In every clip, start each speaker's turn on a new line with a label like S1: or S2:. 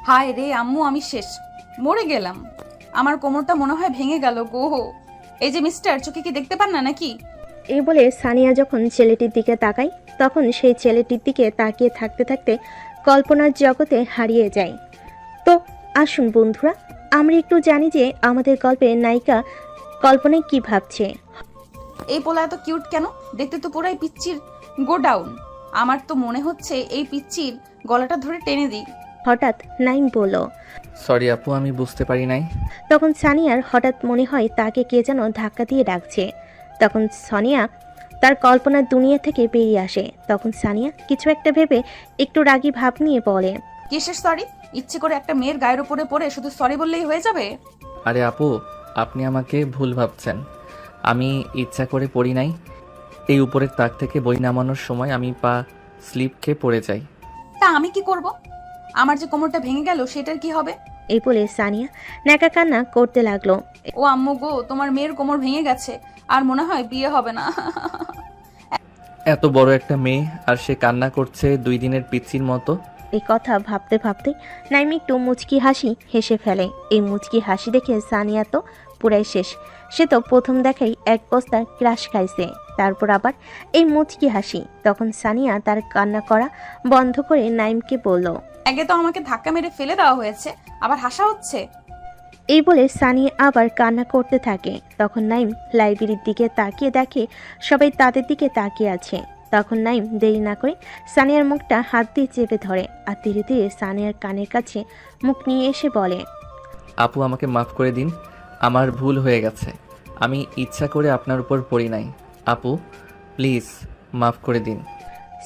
S1: হায় রে আম্মু, আমি শেষ, মরে গেলাম। আমার কোমরটা মনে হয় ভেঙে গেল গো। এই যে মিস্টার, চোখে কি দেখতে পান না নাকি?
S2: এই বলে সানিয়া যখন ছেলেটির দিকে তাকায় তখন সেই ছেলেটির দিকে তাকিয়ে থাকতে থাকতে কল্পনার জগতে হারিয়ে যায়। তো আসুন বন্ধুরা, আমরা একটু জানি যে আমাদের গল্পের নায়িকা কল্পনায় কি ভাবছে।
S1: এই পোলা এত কিউট কেন? দেখতে তো পুরাই পিচ্চির গোডাউন। আমার তো মনে হচ্ছে এই পিচ্চির গলাটা ধরে টেনে দিই।
S2: হঠাৎ নাইম বলল।
S3: সরি আপু, আমি বুঝতে পারি নাই।
S2: তখন সানিয়ার হঠাৎ মনে হয় তাকে কে যেন ধাক্কা দিয়ে ডাকছে। তখন সানিয়া তার কল্পনার দুনিয়া থেকে বেরিয়ে আসে। তখন সানিয়া কিছু একটা ভেবে একটু রাগী ভাব নিয়ে বলে,
S1: কিসের সরি? ইচ্ছে করে একটা মেয়ের গায়ের উপরে পড়ে শুধু সরি বললেই হয়ে যাবে?
S3: আরে আপু, আপনি আমাকে ভুল ভাবছেন। আমি ইচ্ছা করে পড়ি নাই। এই উপরের তাক থেকে বই নামানোর সময় আমি পা স্লিপ খেয়ে পড়ে যাই।
S1: তা আমি কি করব? আমার যে কোমরটা ভেঙে গেল সেটার কি হবে?
S2: এই বলে সানিয়া ন্যাকা কান্না করতে লাগলো।
S1: ও আম্মু গো, তোমার মেয়ের কোমর ভেঙে গেছে, আর মনে হয় বিয়ে হবে না।
S3: এত বড় একটা মেয়ে আর সে কান্না করছে 2 দিনের পিচ্চির মতো।
S2: এই কথা ভাবতে ভাবতে নাইম একটু মুচকি হাসি হেসে ফেলে। এই মুচকি হাসি দেখে সানিয়া তো পুরাই শেষ। সে তো প্রথম দেখাই এক বস্তা ক্রাশ খাইছে, তারপর আবার এই মুচকি হাসি। তখন সানিয়া তার কান্না করা বন্ধ করে নাইমকে বলল।
S1: আগে তো আমাকে ধাক্কা মেরে ফেলে দেওয়া হয়েছে, আবার হাসা হচ্ছে।
S2: এই বলে সানিয়া আবার কান্না করতে থাকে। তখন নাইম লাইব্রেরির দিকে তাকিয়ে দেখে সবাই তাদের দিকে তাকিয়ে আছে। তখন নাইম দেরি না করে সানিয়ার মুখটা হাত দিয়ে চেপে ধরে আর ধীরে ধীরে সানিয়ার কানের কাছে মুখ নিয়ে এসে বলে,
S3: আপু আমাকে মাফ করে দিন, আমার ভুল হয়ে গেছে। আমি ইচ্ছা করে আপনার উপর পড়ি নাই। আপু প্লিজ মাফ করে দিন।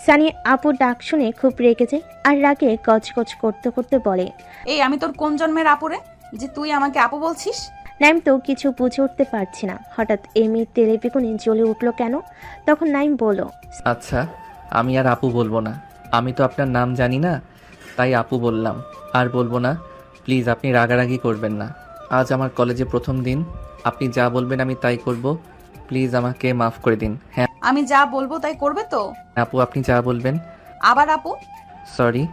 S2: সানিয়া আপুর ডাক শুনে খুব রেগে যায় আর রাগে গজগজ করতে করতে বলে,
S1: এই আমি তোর কোন জন্মের আপুরে যে তুই আমাকে আপু বলছিস?
S2: নাইম তো কিছু বুঝে উঠতে পারছি না হঠাৎ এই মেয়ের তেলে বেগুনে জ্বলে উঠলো কেন। তখন নাইম বলল,
S3: আচ্ছা, আমি আর আপু বলবো না। আমি তো আপনার নাম জানি না, তাই আপু বললাম। আর বলবো না। প্লিজ আপনি রাগারাগি করবেন না। আজ আমার কলেজে প্রথম দিন। আপনি যা বলবেন আমি তাই করব। প্লিজ আমাকে মাফ করে দিন। হ্যাঁ
S1: আমি যা বলবো তাই করবে তো?
S3: আপু, আপনি যা বলবেন।
S1: আবার আপু?
S3: সরি।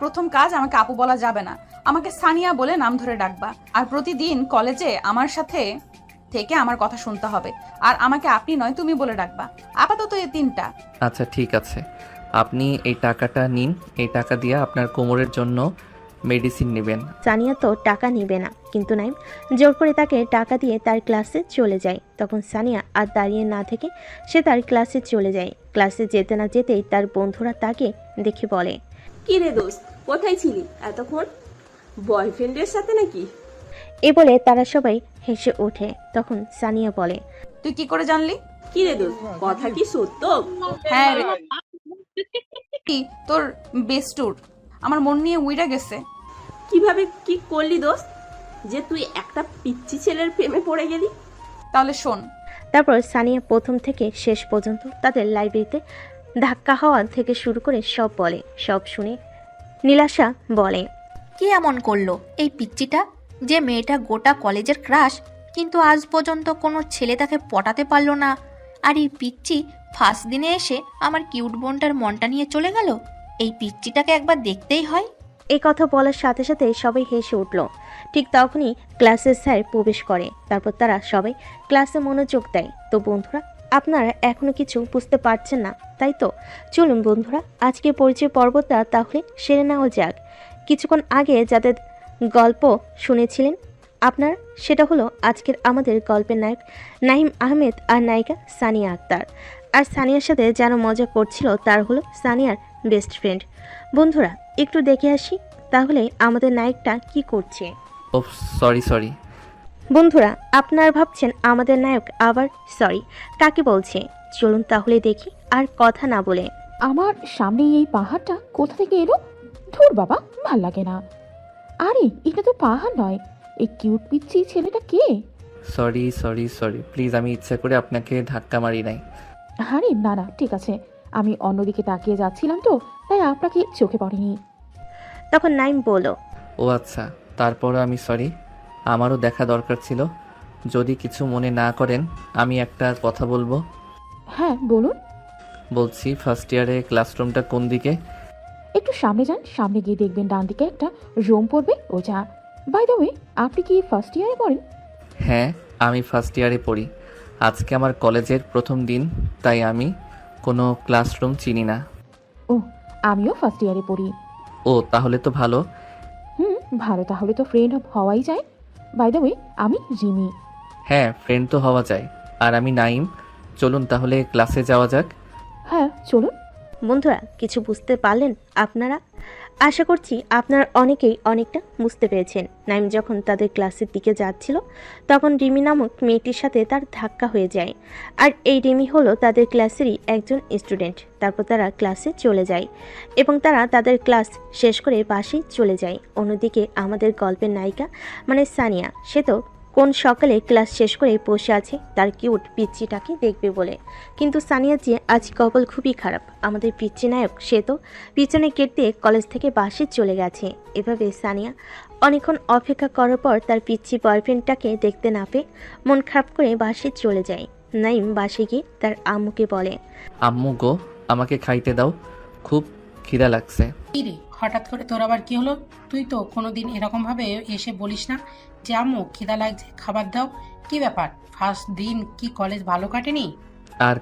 S1: প্রথম কাজ, আমাকে আপু বলা যাবে না। আমাকে সানিয়া বলে নাম ধরে ডাকবা। আর প্রতিদিন কলেজে আমার সাথে থেকে আমার কথা শুনতে হবে। আর আমাকে আপনি নয় তুমি বলে ডাকবা। আপাতত এই 3টা।
S3: আচ্ছা ঠিক আছে, আপনি এই টাকাটা নিন। এই টাকা দিয়ে আপনার কোমরের জন্য মেডিসিন নেবেন।
S2: সানিয়া তো টাকা নেবে না, কিন্তু নাইম জোর করে তাকে টাকা দিয়ে তার ক্লাসে চলে যায়। তখন সানিয়া আর দাঁড়িয়ে না থেকে সে তার ক্লাসে চলে যায়। ক্লাসে যেতে না যেতেই তার বন্ধুরা তাকে দেখে বলে,
S4: কি রে দোস্ত, কোথায় ছিলি এতক্ষণ? বয়ফ্রেন্ডের সাথে নাকি?
S2: এ বলে তারা সবাই হেসে ওঠে। তখন সানিয়া বলে,
S1: তুই কি করে জানলি?
S4: কি রে দোস্ত, কথা কি সত্য?
S1: হ্যাঁ রে, কি তোর বেস্টুর আমার মন নিয়ে উইরা গেছে।
S4: কিভাবে কি করলি দোস্ত, যে তুই একটা পিচ্চি ছেলের প্রেমে পড়ে গেলি?
S1: তাহলে শোন।
S2: তারপর সানিয়া প্রথম থেকে শেষ পর্যন্ত তাদের লাইব্রেরিতে ধাক্কা হওয়া থেকে শুরু করে সব বলে। সব শুনে নীলাশা বলে,
S5: কি এমন করলো এই পিচ্চিটা যে মেয়েটা গোটা কলেজের ক্রাশ, কিন্তু আজ পর্যন্ত কোনো ছেলে তাকে পটাতে পারলো না। আর এই পিচ্চি ফার্স্ট দিনে এসে আমার কিউট বোনটার মনটা নিয়ে চলে গেল। এই পিচ্চিটাকে একবার দেখতেই হয়।
S2: এই কথা বলার সাথে সাথে সবাই হেসে উঠল। ঠিক তখনই ক্লাসের স্যার প্রবেশ করে। তারপর তারা সবাই ক্লাসে মনোযোগ দেয়। তো বন্ধুরা, আপনারা এখনো কিছু বুঝতে পারছেন না তাই তো? চলুন বন্ধুরা, আজকে পরিচয় পর্বটা তাহলে সেরে নেওয়া যাক। কিছুক্ষণ আগে যাদের গল্প শুনেছিলেন আপনারা, সেটা হলো আজকের আমাদের গল্পের নায়ক নাহিম আহমেদ আর নায়িকা সানিয়া আক্তার। আর সানিয়ার সাথে যারা মজা করছিল তার হলো সানিয়ার বেস্ট ফ্রেন্ড। বন্ধুরা, একটু দেখে আসি তাহলে আমাদের নায়কটা কি করছে।
S3: ও সরি সরি।
S2: বন্ধুরা, আপনারা ভাবছেন আমাদের নায়ক আবার সরি কাকে বলছে। চলুন তাহলে দেখি আর কথা না বলে।
S6: আমার সামনে এই পাহাড়টা কোথা থেকে এলো? ধুর বাবা, ভাল লাগে না। আরে এটা তো পাহাড় নয়, এই কিউট পিচ্ছি ছেলেটা কে?
S3: সরি সরি সরি, প্লিজ আমি ইচ্ছা করে আপনাকে ধাক্কা মারি নাই।
S6: আরে না না, ঠিক আছে, আমি অন্যদিকে তাকিয়ে যাচ্ছিলাম তো, তাই আপনাকে চোখে পড়েনি।
S2: তখন নাইম বলল,
S3: ও আচ্ছা, তারপরও আমি সরি। আমারও দেখা দরকার ছিল। যদি কিছু মনে না করেন আমি একটা কথা বলবো।
S6: হ্যাঁ বলুন।
S3: বলছি ফার্স্ট ইয়ারে ক্লাসরুমটা কোন দিকে?
S6: একটু সামনে যান, সামনে গিয়ে দেখবেন ডান দিকে একটা রুম পড়বে ওটা। বাই দ্য ওয়ে, আপনি কি ফার্স্ট ইয়ারে পড়েন?
S3: হ্যাঁ, আমি ফার্স্ট ইয়ারে পড়ি। আজকে আমার কলেজের প্রথম দিন, তাই আমি কোনো ক্লাসরুম চিনি না।
S6: ও, আমিও ফার্স্ট ইয়ারে পড়ি।
S3: ও, তাহলে তো ভালো।
S6: ভালো, তাহলে তো ফ্রেন্ড হওয়াই যায়। বাই দ্য ওয়ে, আমি রিমি।
S3: হ্যাঁ, ফ্রেন্ড তো হওয়া যায়। আর আমি নাইম। চলুন তাহলে ক্লাসে যাওয়া যাক।
S6: হ্যাঁ চলুন।
S2: বন্ধুরা, কিছু বুঝতে পারলেন আপনারা? আশা করছি আপনারা অনেকেই অনেকটা বুঝতে পেরেছেন। নাইম যখন তাদের ক্লাসের দিকে যাচ্ছিল তখন রিমি নামক মেয়েটির সাথে তার ধাক্কা হয়ে যায়। আর এই রিমি হলো তাদের ক্লাসেরই একজন স্টুডেন্ট। তারপর তারা ক্লাসে চলে যায় এবং তারা তাদের ক্লাস শেষ করে বাসে চলে যায়। অন্যদিকে আমাদের গল্পের নায়িকা মানে সানিয়া, সে তো কোন সকালে ক্লাস শেষ করে বসে আছে তার কিউট পিচ্চিটাকে দেখবে বলে। কিন্তু সানিয়া যে আজ কপাল খুবই খারাপ। আমাদের পিচ্চি নায়ক সে তো পিছনে গেট দিয়ে কলেজ থেকে বাসে চলে গেছে। এভাবে সানিয়া অনেকক্ষণ অপেক্ষা করার পর তার পিচ্চি বয়ফ্রেন্ডটাকে দেখতে না পেয়ে মন খারাপ করে বাসে চলে যায়। নাইম বাসে গিয়ে তার আম্মুকে বলে,
S3: আম্মু গো, আমাকে খাইতে দাও, খুব খিদা লাগছে।
S7: কি রে, হঠাৎ করে তোর আবার কি হলো? তুই তো কোনোদিন এরকম ভাবে এসে বলিস না যে আম্মু খিদা লাগছে, খাবার দাও। কি ব্যাপার, ফার্স্ট দিন কি কলেজ ভালো কাটেনি?
S3: আর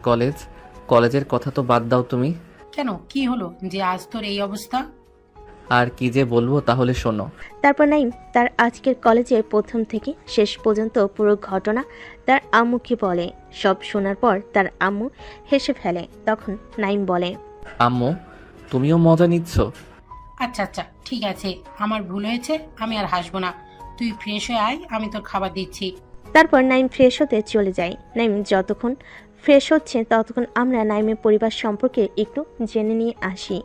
S3: কলেজের কথা তো বাদ দাও তুমি।
S7: কেন, কি হলো যে আজ তোর এই অবস্থা?
S3: আর কি যে বলবো, তাহলে শোনো।
S2: তারপর নাইম তার আজকের কলেজের প্রথম থেকে শেষ পর্যন্ত পুরো ঘটনা তার আম্মুকে বলে। সব শোনার পর তার আম্মু হেসে ফেলে। তখন নাইম বলে,
S3: আম্মু, তুমিও মজা নিচ্ছ?
S7: আচ্ছা আচ্ছা, ঠিক আছে, আমার ভুল হয়েছে, আমি আর হাসবো না। তুই ফ্রেশ হয়ে আয়, আমি তোর খাবার দিচ্ছি।
S2: তারপর নাইম ফ্রেশ হতে চলে যায়। নাইম যতক্ষণ ফ্রেশ হচ্ছে ততক্ষণ আমরা নাইমের পরিবার সম্পর্কে একটু জেনে নিয়ে আসি।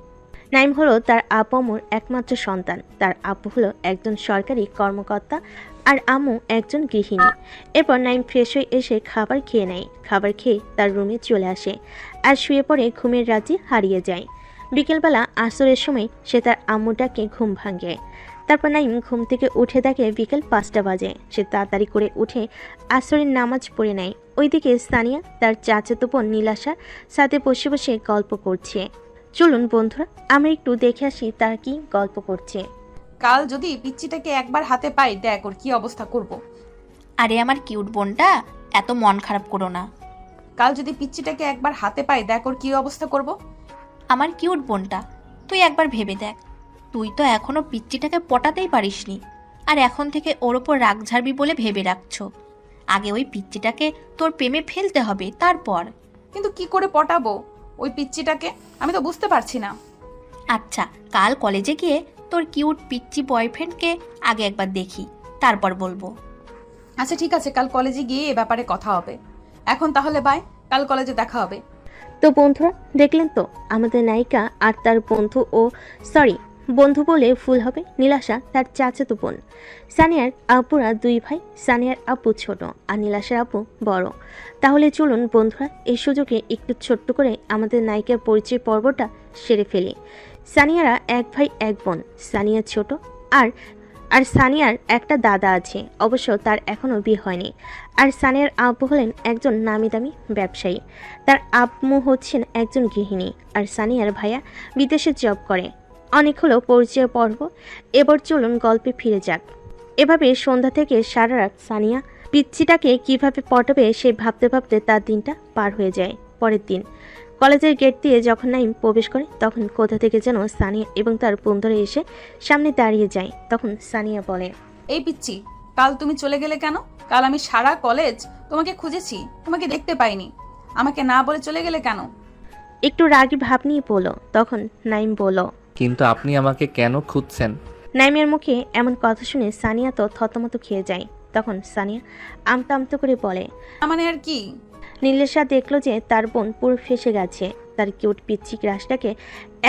S2: নাইম হলো তার আব্বু আম্মুর একমাত্র সন্তান। তার আব্বু হলো একজন সরকারি কর্মকর্তা আর আম্মু একজন গৃহিণী। এরপর নাইম ফ্রেশ হয়ে এসে খাবার খেয়ে নেয়। খাবার খেয়ে তার রুমে চলে আসে আর শুয়ে পড়ে ঘুমের রাজ্যে হারিয়ে যায়। বিকেলবেলা আসরের সময় সে তার আম্মুটাকে ঘুম ভাঙে। তারপর নাইম ঘুম থেকে উঠে দেখে বিকেল 5টা বাজে। সে তাড়াতাড়ি করে উঠে আসরের নামাজ পড়ে নেয়। ওইদিকে সানিয়া তার চাচাতো বোন নীলাশার সাথে বসে বসে গল্প করছে। চলুন বন্ধুরা, আমরা একটু দেখে আসি তারা কি গল্প করছে।
S1: কাল যদি পিচ্চিটাকে একবার হাতে পাই, দেখ ওর কি অবস্থা করব।
S5: আরে আমার কিউট বোনটা, এত মন খারাপ করো না।
S1: কাল যদি পিচ্চিটাকে একবার হাতে পাই, দেখ ওর কি অবস্থা করব।
S5: আমার কিউট বোনটা, তুই একবার ভেবে দেখ, তুই তো এখনো পিচ্চিটাকে পটাতেই পারিসনি, আর এখন থেকে ওর ওপর রাগ ঝাড়বি বলে ভেবে রাখছো। আগে ওই পিচ্চিটাকে তোর প্রেমে ফেলতে হবে, তারপর।
S1: কিন্তু কি করে পটাবো ওই পিচ্চিটাকে, আমি তো বুঝতে পারছি না।
S5: আচ্ছা, কাল কলেজে গিয়ে তোর কিউট পিচ্চি বয়ফ্রেন্ডকে আগে একবার দেখি, তারপর বলবো।
S1: আচ্ছা ঠিক আছে, কাল কলেজে গিয়ে এ ব্যাপারে কথা হবে। এখন তাহলে বাই, কাল কলেজে দেখা হবে।
S2: তো বন্ধুরা, দেখলেন তো আমাদের নায়িকা আর তার বন্ধু, বন্ধু বলে ভুল হবে, নীলাশা তার চাচাতো বোন। সানিয়ার আব্বুরা 2 ভাই। সানিয়ার আব্বু ছোট আর নীলাশার আব্বু বড়। তাহলে চলুন বন্ধুরা, এই সুযোগে একটু ছোট্ট করে আমাদের নায়িকার পরিচয় পর্বটা সেরে ফেলি। সানিয়ারা 1 ভাই 1 বোন। সানিয়া ছোট আর সানিয়ার একটা দাদা আছে, অবশ্য তার এখনও বিয়ে হয়নি। আর সানিয়ার আব্বু হলেন একজন নামি দামি ব্যবসায়ী। তার আম্মু হচ্ছেন একজন গৃহিণী। আর সানিয়ার ভাইয়া বিদেশে জব করে। অনেক হলো পরিচয় পর্ব, এবার চলুন গল্পে ফিরে যাক। এভাবে সন্ধ্যা থেকে সারা রাত সানিয়া পিচ্চিটাকে কিভাবে পটাবে সে ভাবতে ভাবতে তার দিনটা পার হয়ে যায়। পরের দিন কলেজের গেট দিয়ে যখন নাইম প্রবেশ করে তখন কোথা থেকে যেন সানিয়া এবং তার বন্ধুরা এসে সামনে দাঁড়িয়ে যায়। তখন সানিয়া বলে,
S1: এই পিচ্চি, কাল তুমি চলে গেলে কেন? কাল আমি সারা কলেজ তোমাকে খুঁজেছি, তোমাকে দেখতে পাইনি। আমাকে না বলে চলে গেলে কেন?
S2: একটু রাগী ভাব নিয়ে বলো। তখন নাইম বলল,
S3: কিন্তু আপনি আমাকে কেন খুঁজছেন?
S2: নাইমের মুখে এমন কথা শুনে সানিয়া তো থতমত খেয়ে যায়। তখন সানিয়া আমতা আমতা করে বলে,
S1: মানে আর কি?
S2: নীলেশা দেখলো যে তার বোন পুরো ফেসে গেছে। তার কিউট পিচ্ছি ক্রাশটাকে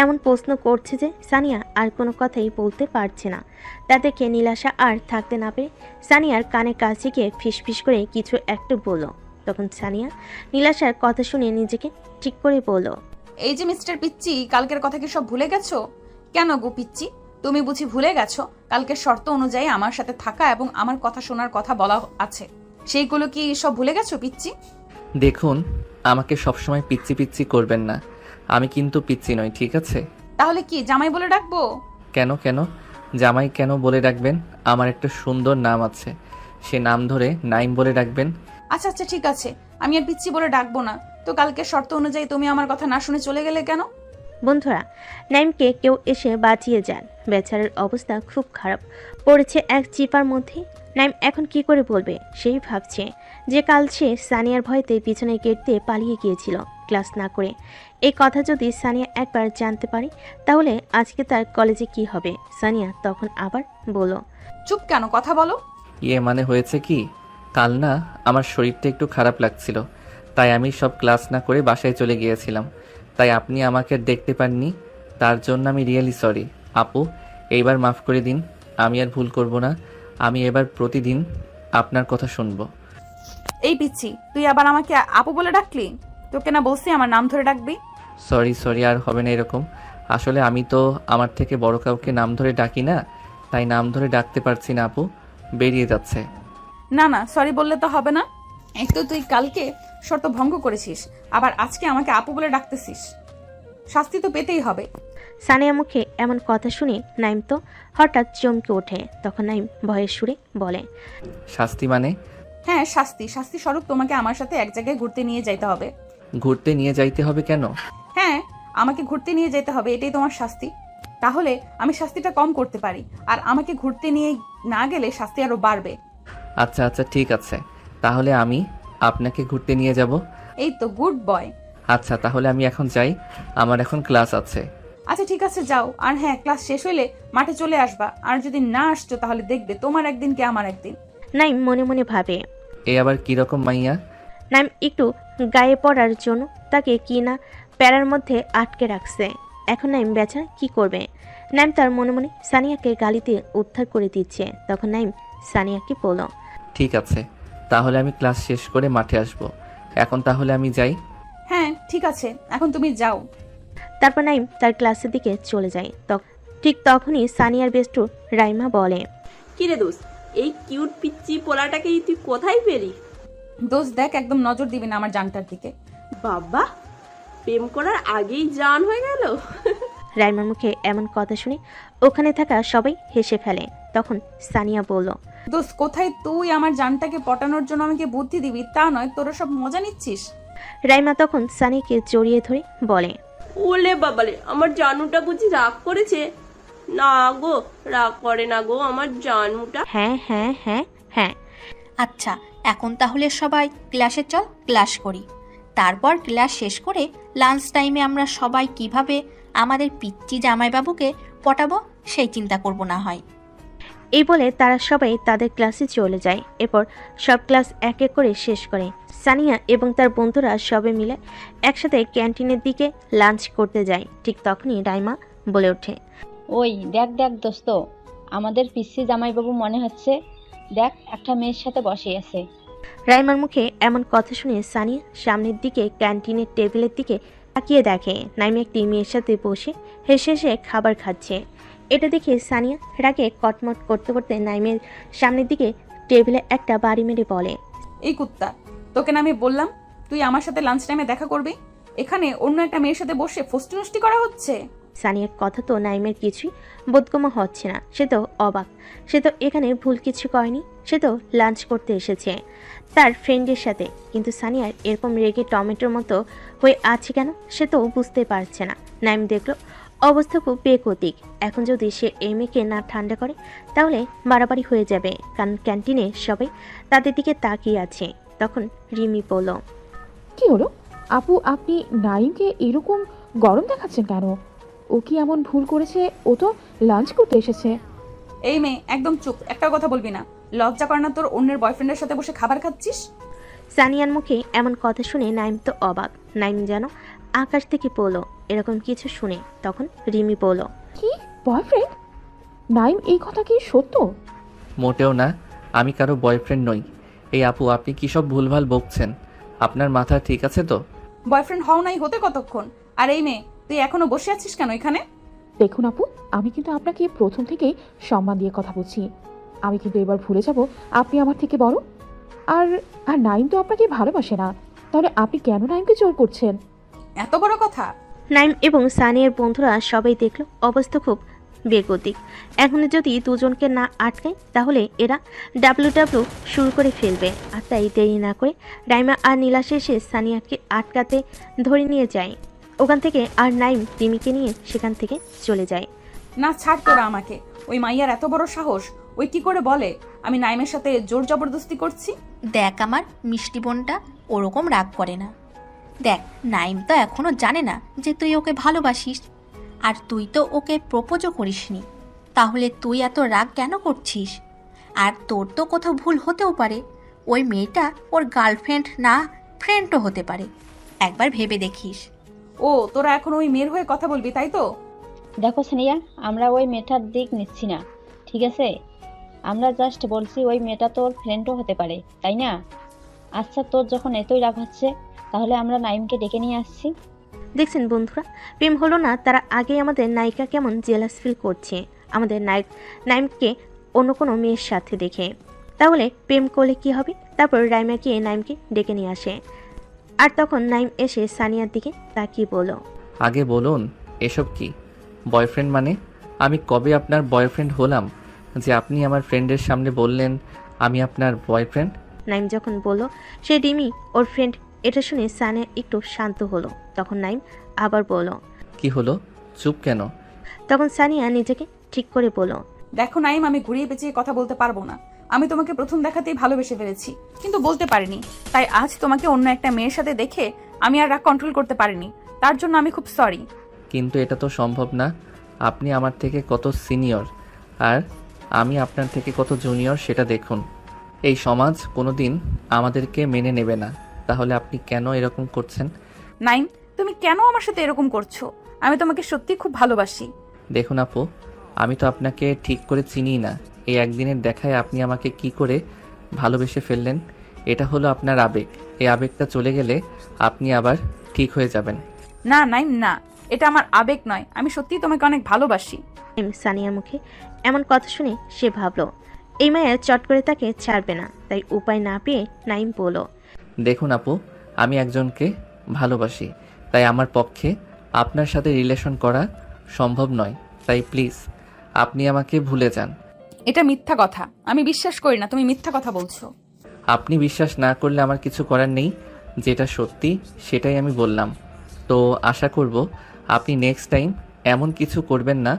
S2: এমন প্রশ্ন করছে যে সানিয়া আর কোনো কথাই বলতে পারছে না। তা দেখে নীলাশা আর থাকতে না পেরে সানিয়ার কানে কাছে গিয়ে ফিসফিস করে কিছু একটা বলল। তখন সানিয়া নীলাশার কথা শুনে নিজেকে ঠিক করে বলল,
S1: এই যে মিস্টার পিচ্চি, কালকের কথা কি সব ভুলে গেছো? কেন গো পিচ্চি, তুমি বুঝি ভুলে গেছো কালকের শর্ত অনুযায়ী আমার সাথে থাকা এবং আমার কথা শোনার কথা বলা আছে? সেইগুলো কি সব ভুলে গেছো পিচ্চি?
S3: দেখুন, আমাকে সবসময় পিচ্ছি পিচ্ছি করবেন না। আমি কিন্তু পিচ্ছি নই, ঠিক আছে?
S1: তাহলে কি জামাই বলে ডাকবো?
S3: কেন কেন জামাই কেন বলে ডাকবেন? আমার একটা সুন্দর নাম আছে, সে নাম ধরে নাইম বলে ডাকবেন।
S1: আচ্ছা আচ্ছা ঠিক আছে, আমি আর পিচ্ছি বলে ডাকবো না। তো কালকে শর্ত অনুযায়ী তুমি আমার কথা না শুনে চলে গেলে কেন?
S2: বন্ধুরা, নাইমকে কেউ এসে বাঁচিয়ে যান। বেচারার অবস্থা খুব খারাপ, পড়েছে এক চিপার মধ্যে। নাইম এখন কি করে বলবে সেই ভাবছে যে কাল সে সানিয়ার ভয়তে পিছনে গেট দিয়ে পালিয়ে গিয়েছিল ক্লাস না করে। এই কথা যদি সানিয়া একবার জানতে পারে তাহলে আজকে তার কলেজে কি হবে। সানিয়া তখন আবার বলল,
S1: চুপ কেন, কথা বলো।
S3: মানে হয়েছে কি, কাল না আমার শরীরটা একটু খারাপ লাগছিল, তাই আমি সব ক্লাস না করে বাসায় চলে গিয়েছিলাম। তাই আপনি আমাকে দেখতে পাননি, তার জন্য আমি রিয়েলি সরি। আপু, এইবার মাফ করে দিন, আমি আর ভুল করব না। আমি এবার প্রতিদিন আপনার কথা শুনবো।
S1: এই পিচ্ছি, তুই আবার আমাকে আপু বলে ডাকলি? তোকে না বলছি আমার নাম ধরে ডাকবি?
S3: সরি, আর হবে না এরকম। আসলে আমি তো আমার থেকে বড় কাউকে নাম ধরে ডাকি না, তাই নাম ধরে ডাকতে পারছি না আপু, বেরিয়ে যাচ্ছে।
S1: না না, সরি বললে তো হবে না। এক তো তুই কালকে শর্ত ভঙ্গ করেছিস, আবার আজকে আমাকে আপু বলে ডাকতেছিস। শাস্তি তো পেতেই হবে।
S2: সানিয়া মুখে এমন কথা শুনে নাইম তো হঠাৎ চমকে ওঠে। তখন নাইম ভয়ের সুরে বলে,
S3: শাস্তি মানে?
S1: হ্যাঁ শাস্তি, শাস্তি স্বরূপ তোমাকে আমার সাথে এক জায়গায় ঘুরতে নিয়ে যাইতে হবে।
S3: ঘুরতে নিয়ে যাইতে হবে কেন?
S1: হ্যাঁ, আমাকে ঘুরতে নিয়ে যেতে হবে, এটাই তোমার শাস্তি। তাহলে আমি শাস্তিটা কম করতে পারি, আর আমাকে ঘুরতে নিয়ে না গেলে শাস্তি আরো বাড়বে।
S3: আচ্ছা ঠিক আছে, তাহলে আমি আপনাকে ঘুরতে নিয়ে যাব।
S1: এই তো গুড বয়।
S3: আচ্ছা তাহলে আমি এখন যাই, আমার এখন ক্লাস আছে।
S1: আচ্ছা ঠিক আছে যাও, আর হ্যাঁ ক্লাস শেষ হইলে মাঠে চলে আসবা, আর যদি না আসছো তাহলে দেখবে তোমার একদিন কি আমার একদিন।
S2: নাইম মনে মনে ভাবে,
S3: এ আবার কিরকম মাইয়া?
S2: নাইম একটু গায়ে পড়ার জন্য তাকে কি না প্যারার মধ্যে আটকে রাখছে। এখন নাইম বেচারা কি করবে। নাইম তার মনে মনে সানিয়াকে গালিতে উদ্ধার করে দিচ্ছে। তখন নাইম সানিয়াকে বলল,
S3: ঠিক আছে, তাহলে আমি ক্লাস শেষ করে মাঠে আসব। এখন তাহলে আমি যাই।
S1: হ্যাঁ ঠিক আছে, এখন তুমি যাও।
S2: তারপর নাইম তার ক্লাসের দিকে চলে যায়। ঠিক তখনই সানিয়ার বেস্টু রাইমা বলে,
S4: কিরে দোস্ত, এই কিউট পিচ্চি পোলাটাকেই তুই কোথায় পেলি?
S1: দোস্ত দেখ, একদম নজর দিবি না আমার জানটার দিকে।
S4: বাবা, প্রেম করার আগেই জান হয়ে গেল।
S2: রাইমার মুখে এমন কথা শুনে ওখানে থাকা সবাই হেসে ফেলে। তখন সানিয়া বলল,
S1: দোস্ত কোথায় তুই আমার জানটাকে পটানোর জন্য আমাকে বুদ্ধি দিবি তা নয়, তোরা সব মজা নিচ্ছিস।
S2: রাইমা তখন সানিয়াকে জড়িয়ে ধরে বলে,
S4: ওলে বাবালে, আমার জানুটা বুঝি রাগ করেছে? না গো, রাগ করে না গো আমার জানুটা।
S2: হ্যাঁ হ্যাঁ হ্যাঁ হ্যাঁ।
S5: আচ্ছা, এখন তাহলে সবাই ক্লাসে চল, ক্লাস করি। তারপর ক্লাস শেষ করে লাঞ্চ টাইমে আমরা সবাই কিভাবে আমাদের পিচ্চি জামাইবাবুকে পটাবো সেই চিন্তা করব না হয়।
S2: এই বলে তারা সবাই তাদের ক্লাসে চলে যায়। এরপর সব ক্লাস এক এক করে শেষ করে সানিয়া এবং তার বন্ধুরা সবে মিলে একসাথে ক্যান্টিনের দিকে লাঞ্চ করতে যায়। ঠিক তখনই রাইমা বলে ওঠে,
S8: ওই দেখ দেখ দোস্ত, আমাদের পিসি জামাইবাবু মনে হচ্ছে, দেখ একটা মেয়ের সাথে বসে আছে।
S2: রাইমার মুখে এমন কথা শুনে সানিয়া সামনের দিকে ক্যান্টিনের টেবিলের দিকে তাকিয়ে দেখে নাইম একটি মেয়ের সাথে বসে হেসে হেসে খাবার খাচ্ছে। এটা দেখে সানিয়া রাগে কটমট করতে করতে নাইমের সামনের দিকে টেবিলে একটা বাড়ি মেরে বলে,
S1: এই কুত্তা, তোকে না আমি বললাম তুই আমার সাথে লাঞ্চ টাইমে দেখা করবি? এখানে অন্য একটা মেয়ের সাথে বসে ফষ্টি নষ্টি করা হচ্ছে।
S2: সানিয়ার কথা তো নাইমের কিছুই বোধগম্য হচ্ছে না। সে তো অবাক, সে তো এখানে ভুল কিছু করেনি, সে তো লাঞ্চ করতে এসেছে তার ফ্রেন্ডের সাথে। কিন্তু সানিয়ার এরকম রেগে টমেটোর মতো হয়ে আছে কেন সে তো বুঝতে পারছে না। নাইম দেখলো অবস্থা খুব বেকতিক। এখন যদি সে এই মেয়েকে না ঠান্ডা করে তাহলে বাড়াবাড়ি হয়ে যাবে, কারণ ক্যান্টিনে সবাই তাদের দিকে তাকিয়ে আছে। তখন রিমি বলল,
S6: কি হলো আপু, আপনি নাইমকে এরকম গরম দেখাচ্ছেন কেন? ও কি এমন ভুল করেছে? ও তো লাঞ্চ করতে এসেছে।
S1: এই মেয়ে একদম চুপ, একটা কথা বলবি না। লজ্জা করে না তোর অন্যের বয়ফ্রেন্ডের সাথে বসে খাবার খাচ্ছিস?
S2: সানিয়ার মুখে এমন কথা শুনে নাইম তো অবাক। নাইম যেন আকাশ থেকে পড়লো এরকম কিছু শুনে। তখন রিমি বলল,
S6: কি বয়ফ্রেন্ড? নাইম, এই কথা কি সত্য?
S3: মোটেও না, আমি কারো বয়ফ্রেন্ড নই। এই আপু, আপনি কি সব ভুলভাল বকছেন? আপনার মাথা ঠিক আছে তো?
S1: বয়ফ্রেন্ড হও নাই হতে কতক্ষণ? আর এই মেয়ে, তুই এখনো বসে আছিস কেন এখানে?
S6: দেখুন আপু, আমি কিন্তু আপনাকে প্রথম থেকেই সম্মান দিয়ে কথা বলছি। আমি কিন্তু এবার ভুলে যাব আপনি আমার থেকে বড়। আর আর নাইম তো আপনাকে ভালোবাসে না, তাহলে আপনি কেন নাইমকে জোর করছেন?
S1: এত বড় কথা?
S2: নাইম এবং সানিয়ার বন্ধুরা সবাই দেখলো অবস্থা খুব বেগতিক। এখন যদি দুজনকে না আটকায় তাহলে এরা ডাব্লিউ শুরু করে ফেলবে। আর তাই দেরি না করে রাইমা আর নীলাশ এসে সানিয়াকে আটকাতে ধরে নিয়ে যায় ওখান থেকে। আর নাইম রিমিকে নিয়ে সেখান থেকে চলে যায়।
S1: না ছাড় তোরা আমাকে। ওই মাইয়ার এত বড় সাহস, ওই কি করে বলে আমি নাইমের সাথে জোর জবরদস্তি করছি?
S5: দেখ আমার মিষ্টি বোনটা ওরকম রাগ করে না। দেখ নাইম তো এখনো জানে না যে তুই ওকে ভালোবাসিস, আর তুই তো ওকে প্রপোজও করিসনি। তাহলে তুই এত রাগ কেন করছিস? আর তোর তো কোথাও ভুল হতেও পারে, ওই মেয়েটা ওর গার্লফ্রেন্ড না ফ্রেন্ডও হতে পারে। একবার ভেবে দেখিস।
S1: ও তোরা এখন ওই মেয়ের হয়ে কথা বলবি তাই তো?
S8: দেখো সানিয়া, আমরা ওই মেয়েটার দিক নিচ্ছি না, ঠিক আছে? আমরা জাস্ট বলছি ওই মেয়েটা তোর ফ্রেন্ডও হতে পারে, তাই না? আচ্ছা, তোর যখন এতই রাগ হচ্ছে তাহলে আমরা নাইমকে ডেকে নিয়ে আসছি।
S2: দেখছেন বন্ধুরা, প্রেম হলো না, তারা আগেই আমাদের নায়িকা কেমন জেলাস ফিল করছে আমাদের নাইমকে অন্য কোনো মেয়ের সাথে দেখে। তাহলে প্রেম করলে কি হবে? তারপর রাইমা গিয়ে নাইমকে ডেকে নিয়ে আসে। আর তখন নাইম এসে সানিয়ার দিকে তাকিয়ে বলল,
S3: আগে বলুন এসব কি? বয়ফ্রেন্ড মানে? আমি কবে আপনার বয়ফ্রেন্ড হলাম যে আপনি আমার ফ্রেন্ডের সামনে বললেন আমি আপনার বয়ফ্রেন্ড?
S2: নাইম যখন বলল সে রিমি ওর ফ্রেন্ড, এটা শুনে সানিয়া একটু শান্ত হলো। তখন নাইম আবার বলল,
S3: কি হলো, চুপ কেন?
S2: তখন সানিয়া নিজেকে ঠিক করে বলল,
S1: দেখো নাইম, আমি ঘুরিয়ে পেঁচিয়ে কথা বলতে পারবো না। আমি তোমাকে প্রথম দেখাতেই ভালোবেসে ফেলেছি, কিন্তু বলতে পারিনি। তাই আজ তোমাকে অন্য একটা মেয়ের সাথে দেখে আমি আর রাগ কন্ট্রোল করতে পারিনি। তার জন্য আমি খুব সরি।
S3: কিন্তু এটা তো সম্ভব না। আপনি আমার থেকে কত সিনিয়র আর আমি আপনার থেকে কত জুনিয়র সেটা দেখুন। এই সমাজ কোনোদিন আমাদেরকে মেনে নেবে না। তাহলে আপনি কেন এরকম করছেন?
S1: নাইম, তুমি কেন আমার সাথে এরকম করছো? আমি তোমাকে সত্যি খুব ভালোবাসি।
S3: দেখুন আপু, আমি তো আপনাকে ঠিক করে চিনি না। এই একদিনের দেখায় আপনি আমাকে কি করে ভালোবেসে ফেললেন? এটা হলো আপনার আবেগ। এই আবেগটা চলে গেলে আপনি আবার ঠিক হয়ে যাবেন।
S1: না নাইম, না, এটা আমার আবেগ নয়। আমি সত্যিই তোমাকে অনেক ভালোবাসি।
S2: সানিয়ার মুখে এমন কথা শুনে সে ভাবল এই মায়া চট করে তাকে ছাড়বে না। তাই উপায় না পেয়ে নাইম বলল,
S3: দেখুন আপু, আমি একজনকে ভালোবাসি, তাই আমার পক্ষে আপনার সাথে রিলেশন করা সম্ভব নয়। তাই প্লিজ আপনি আমাকে ভুলে যান।
S1: এটা মিথ্যা কথা, আমি বিশ্বাস করি না তুমি মিথ্যা কথা বলছো।
S3: আপনি বিশ্বাস না করলে আমার কিছু করার নেই। যেটা সত্যি সেটাই আমি বললাম। তো আশা করব আপনি নেক্সট টাইম এমন কিছু করবেন না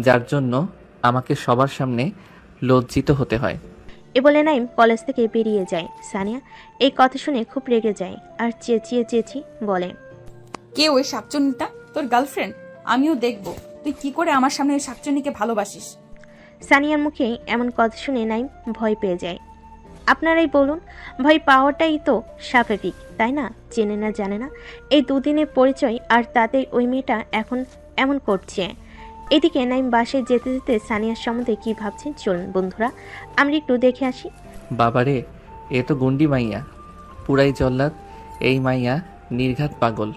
S3: যার জন্য আমাকে সবার সামনে লজ্জিত হতে হয়।
S2: এ বলে নাইম কলেজ থেকে বেরিয়ে যায়। সানিয়া এই কথা শুনে খুব রেগে যায় আর চেঁচিয়ে বলে,
S1: কে ওই শাকচুন্নিটা? তোর গার্লফ্রেন্ড? আমিও দেখবো তুই কি করে আমার সামনে ওই শাকচুন্নিকে ভালোবাসিস।
S2: সানিয়ার মুখে এমন কথা শুনে নাইম ভয় পেয়ে যায়। আপনারাই বলুন, ভয় পাওয়াটাই তো স্বাভাবিক, তাই না? চেনে না জানে না, এই দুদিনের পরিচয়, আর তাতেই ওই মেয়েটা এখন এমন করছে। এদিকে নাইম বাসায় যেতে যেতে সানিয়ার সম্বন্ধে কি ভাবছেন চলুন বন্ধুরা আমরা একটু দেখে আসি।
S3: বাবারে, এ তো গুন্ডি মাইয়া, পুরাই জল্লাদ। এই মাইয়া নির্ঘাত পাগল।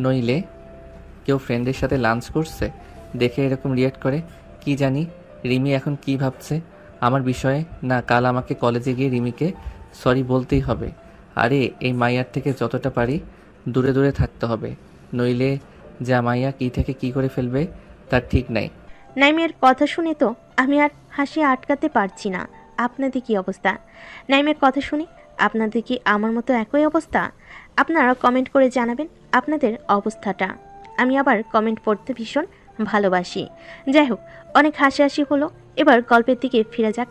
S3: নইলে কেউ ফ্রেন্ডের সাথে লাঞ্চ করছে দেখে এরকম রিয়াক্ট করে। কি জানি রিমি এখন কি ভাবছে আমার বিষয়ে। না, কাল আমাকে কলেজে গিয়ে রিমিকে সরি বলতেই হবে। আরে এই মাইয়ার থেকে যতটা পারি দূরে দূরে থাকতে হবে, নইলে যা মাইয়া কি থেকে কি করে ফেলবে তার ঠিক নাই।
S2: নাইমের কথা শুনে তো আমি আর হাসি আটকাতে পারছি না। আপনাদের কি অবস্থা? নাইমের কথা শুনে আপনাদের কি আমার মতো একই অবস্থা? আপনারা কমেন্ট করে জানাবেন আপনাদের অবস্থাটা। আমি আবার কমেন্ট পড়তে ভীষণ ভালোবাসি। যাই হোক, অনেক হাসি হলো, এবার গল্পের দিকে ফিরে যাক।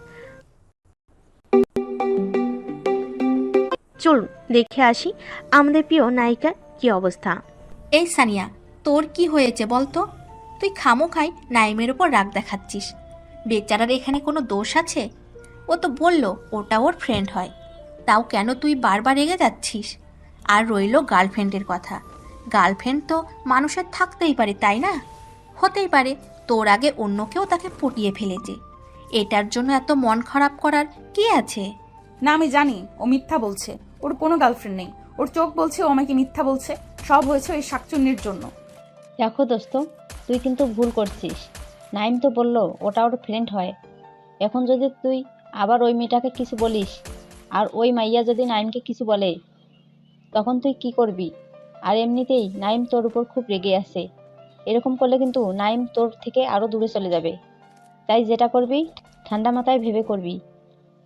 S2: চলুন দেখে আসি আমাদের প্রিয় নায়িকার কি অবস্থা।
S5: এই সানিয়া, তোর কি হয়েছে বলতো? তুই খামোখাই নাইমের ওপর রাগ দেখাচ্ছিস। বেচারার এখানে কোনো দোষ আছে? ও তো বললো ওটা ওর ফ্রেন্ড হয়, তাও কেন তুই বারবার রেগে যাচ্ছিস? আর রইলো গার্লফ্রেন্ডের কথা। গার্লফ্রেন্ড তো মানুষের থাকতেই পারে, তাই না? হতেই পারে তোর আগে অন্য কেউ তাকে পটিয়ে ফেলেছে। এটার জন্য এত মন খারাপ করার কি আছে?
S1: না, আমি জানি ও মিথ্যা বলছে। ওর কোনো গার্লফ্রেন্ড নেই। ওর চোখ বলছে ও আমাকে মিথ্যা বলছে। সব হয়েছে ওই শাকচুন্নির জন্য।
S8: দেখো দোস্ত, তুই কিন্তু ভুল করছিস। নাইম তো বললো ওটা ওর ফ্রেন্ড হয়। এখন যদি তুই আবার ওই মেয়েটাকে কিছু বলিস আর ওই মাইয়া যদি নাইমকে কিছু বলে, তখন তুই কি করবি? আর এমনিতেই নাইম তোর উপর খুব রেগে আছে। এরকম করলে কিন্তু নাইম তোর থেকে আরো দূরে চলে যাবে। তাই যেটা করবি ঠান্ডা মাথায় ভেবে করবি।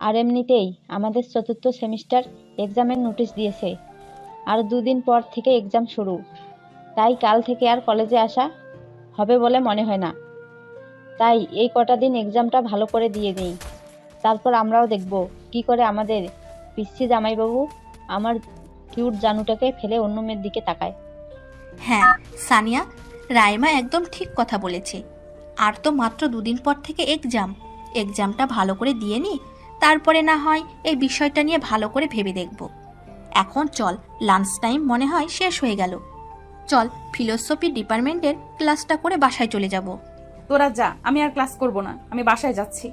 S8: আর এমনিতেই আমাদের 4র্থ সেমিস্টার এক্সামের নোটিশ দিয়েছে। আর 2 দিন পর থেকে এক্সাম শুরু। তাই কাল থেকে আর কলেজে আসা হবে বলে মনে হয় না। তাই এই কটা দিন এক্সামটা ভালো করে দিয়ে দিই। তারপর আমরাও দেখব কি করে আমাদের পিচ্ছি জামাইবাবু আমার কিউট জানুটাকে ফেলে অন্য মেয়ের দিকে তাকায়।
S5: হ্যাঁ সানিয়া, রাইমা একদম ঠিক কথা বলেছে। আর তো মাত্র 2 দিন পর থেকে এক্সামটা ভালো করে দিয়ে নি, তারপরে না হয় এই বিষয়টা নিয়ে ভালো করে ভেবে দেখব। এখন চল, লাঞ্চ টাইম মনে হয় শেষ হয়ে গেল। চল ফিলোসফি ডিপার্টমেন্টের ক্লাসটা করে বাসায় চলে যাব।
S1: তোরা যা, আমি আর ক্লাস করব না, আমি বাসায় যাচ্ছি।